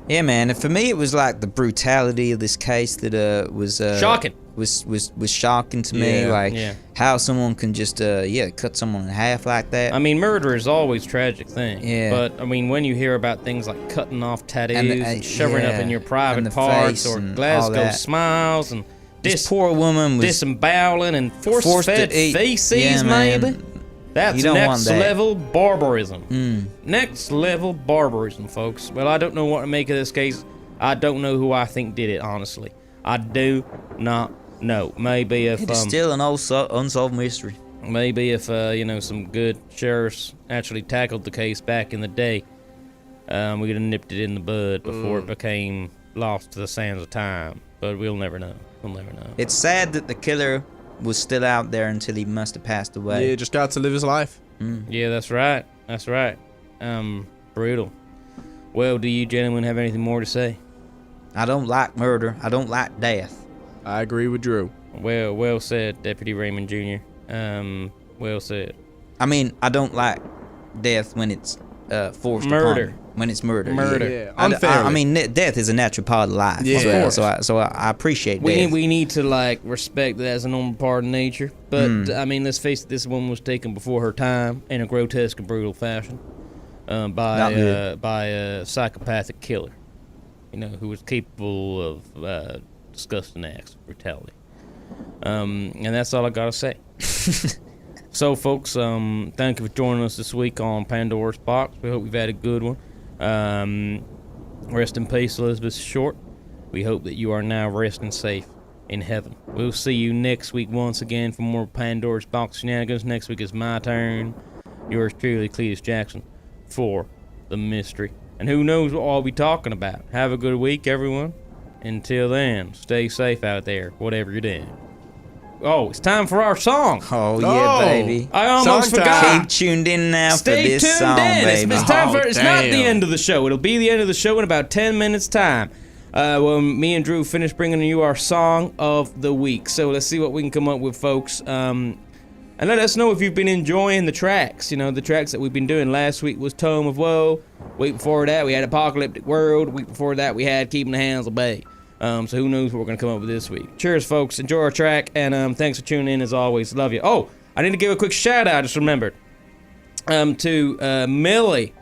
Yeah, man. And for me, it was like the brutality of this case that was shocking. Was shocking to me. Like how someone can just cut someone in half like that. I mean, murder is always a tragic thing. Yeah. But I mean, when you hear about things like cutting off tattoos and shoving up in your private parts, or Glasgow smiles, and this poor woman was disemboweling and force-fed feces, maybe. That's next level barbarism. Next level barbarism, folks. Well, I don't know what to make of this case. I don't know who I think did it, honestly. I do not know. Maybe if it's still an unsolved mystery. Maybe if some good sheriffs actually tackled the case back in the day, we could have nipped it in the bud before it became lost to the sands of time. But we'll never know. We'll never know. It's sad that the killer was still out there until he must have passed away. Yeah, just got to live his life. Yeah, that's right. That's right. Brutal. Well, do you gentlemen have anything more to say? I don't like murder. I don't like death. I agree with Drew. Well said, Deputy Raymond Jr. Well said. I mean, I don't like death when it's forced murder. Upon me. When it's murder. Yeah. Unfairly. I mean, death is a natural part of life. Yeah. So I appreciate death. We need to respect that as a normal part of nature. But I mean, let's face it, this woman was taken before her time in a grotesque and brutal fashion by a psychopathic killer, who was capable of disgusting acts of brutality. And that's all I gotta say. So, folks, thank you for joining us this week on Pandora's Box. We hope you've had a good one. Rest in peace, Elizabeth Short. We hope that you are now resting safe in heaven. We'll see you next week once again for more Pandora's Box shenanigans. Next week is my turn. Yours truly, Cletus Jackson, for the mystery. And who knows what I'll be talking about. Have a good week, everyone. Until then, stay safe out there, whatever you're doing. Oh, it's time for our song. Oh, yeah, baby. I almost forgot. Keep tuned in now for this tuned song, in. baby. It's time for. It's not the end of the show. It'll be the end of the show in about 10 minutes' time. When me and Drew finish bringing you our song of the week. So let's see what we can come up with, folks. And let us know if you've been enjoying the tracks. The tracks that we've been doing. Last week was Tome of Woe. Week before that, we had Apocalyptic World. Week before that, we had Keeping the Hands at Bay. So who knows what we're going to come up with this week. Cheers, folks. Enjoy our track, and thanks for tuning in as always. Love you. Oh, I need to give a quick shout-out, I just remembered, to Millie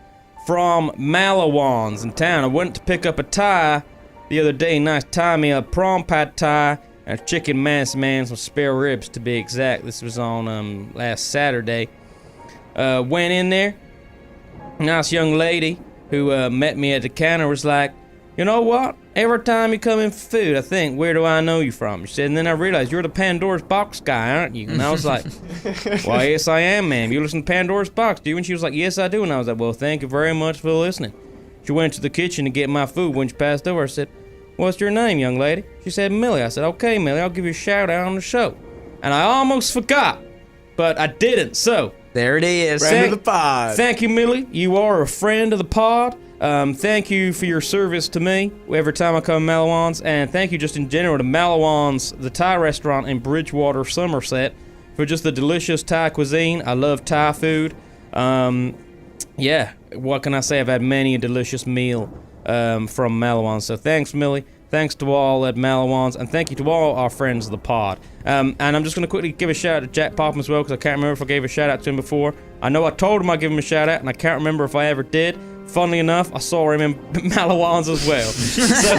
from Malawans in town. I went to pick up a tie the other day. Nice tie, me a prawn pad tie, and a chicken mass man, some spare ribs to be exact. This was on last Saturday. Went in there. Nice young lady who met me at the counter was like, you know what? Every time you come in for food, I think, where do I know you from? She said, and then I realized you're the Pandora's Box guy, aren't you? And I was like, well, yes, I am, ma'am. You listen to Pandora's Box, do you? And she was like, yes, I do. And I was like, well, thank you very much for listening. She went to the kitchen to get my food. When she passed over, I said, what's your name, young lady? She said, Millie. I said, okay, Millie, I'll give you a shout out on the show. And I almost forgot, but I didn't, so. There it is. Friend of the pod. Thank you, Millie. You are a friend of the pod. Thank you for your service to me every time I come to Malawans, and thank you just in general to Malawans, the Thai restaurant in Bridgewater, Somerset, for just the delicious Thai cuisine. I love Thai food. Yeah, what can I say? I've had many a delicious meal from Malawans, so thanks, Millie. Thanks to all at Malawans, and thank you to all our friends of the pod. And I'm just going to quickly give a shout out to Jack Popham as well, because I can't remember if I gave a shout out to him before. I know I told him I'd give him a shout out, and I can't remember if I ever did. Funnily enough, I saw him in Malawans as well. So,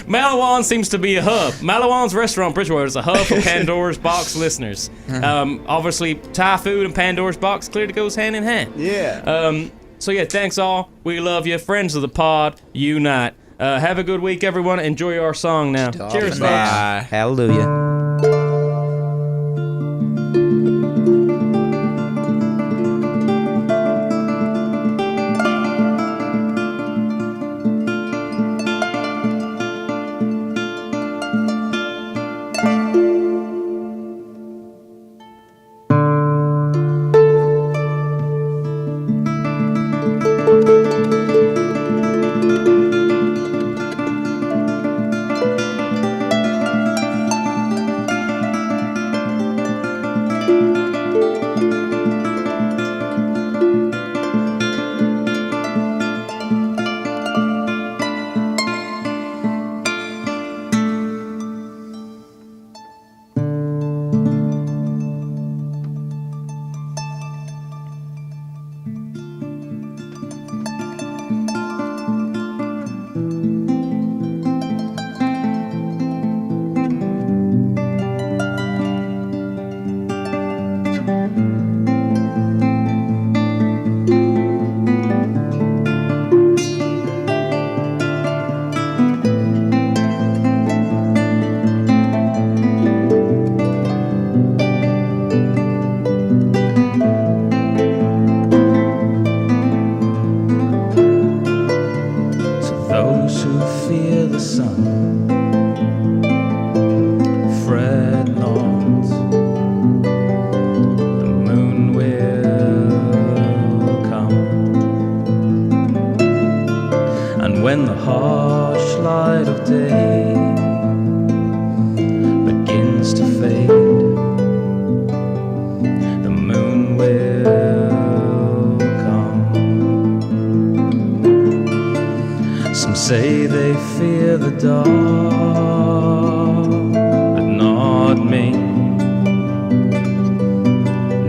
Malawans seems to be a hub. Malawans Restaurant Bridgewater is a hub for Pandora's Box listeners. Obviously, Thai food and Pandora's Box clearly goes hand in hand. Yeah. So yeah, thanks all. We love you. Friends of the pod, unite. Have a good week, everyone. Enjoy our song now. Cheers, Bye. Hallelujah. when the harsh light of day begins to fade, the moon will come. Some say they fear the dark, but not me.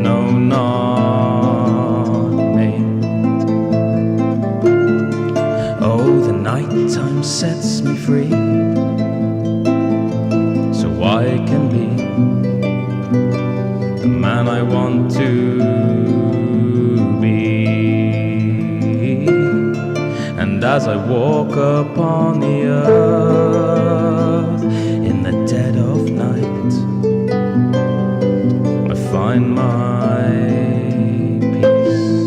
No, not me. Oh, the nighttime sets me free, so I can be the man I want to be. And as I walk upon the earth in the dead of night, I find my peace.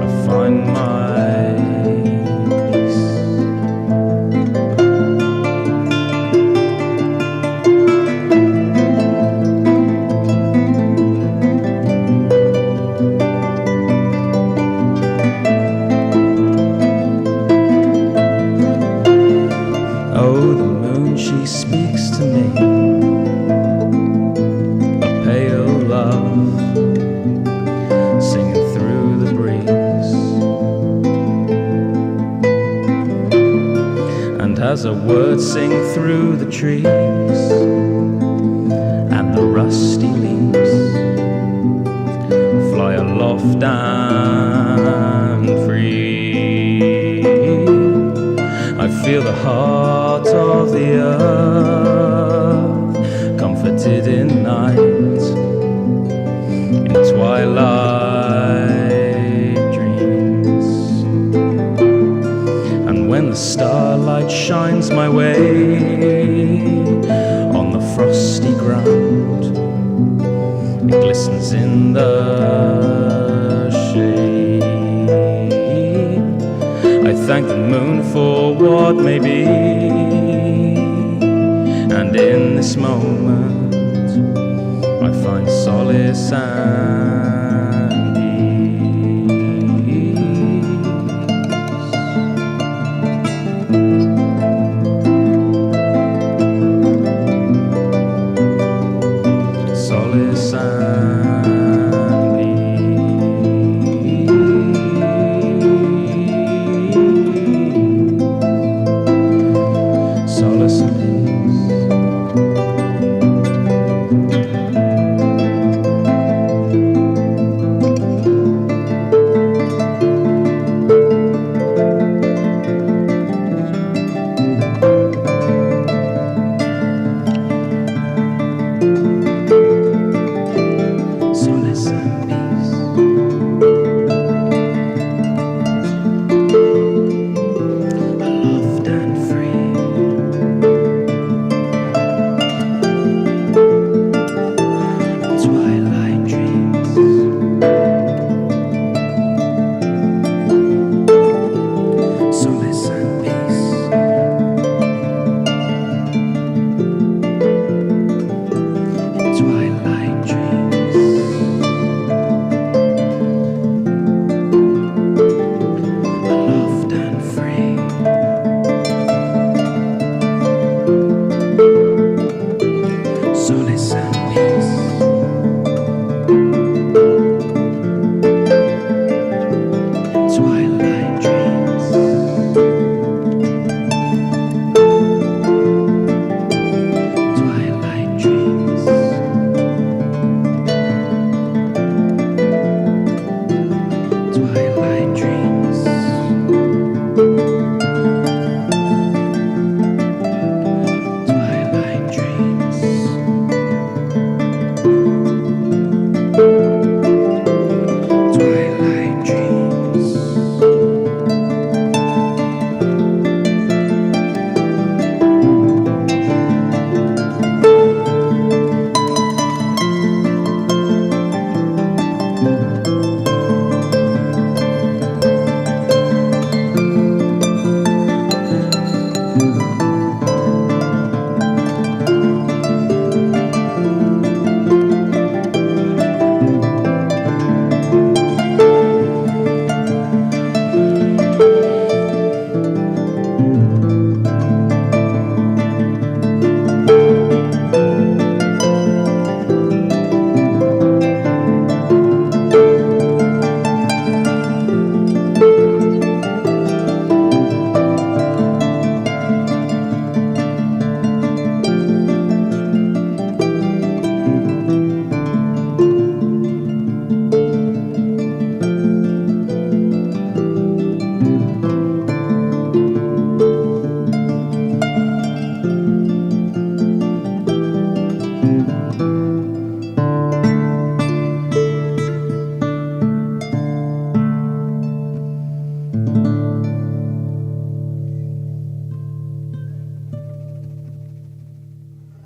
I find my peace. Oh, the moon, she speaks to me, a pale love singing through the breeze. And as her words sing through the trees and the rusty leaves fly aloft and free, I feel the heart of the earth comforted in night, in twilight dreams. And when the starlight shines my way on the frosty ground, it glistens in the shade. I thank the moon for what may be, and in this moment I find solace and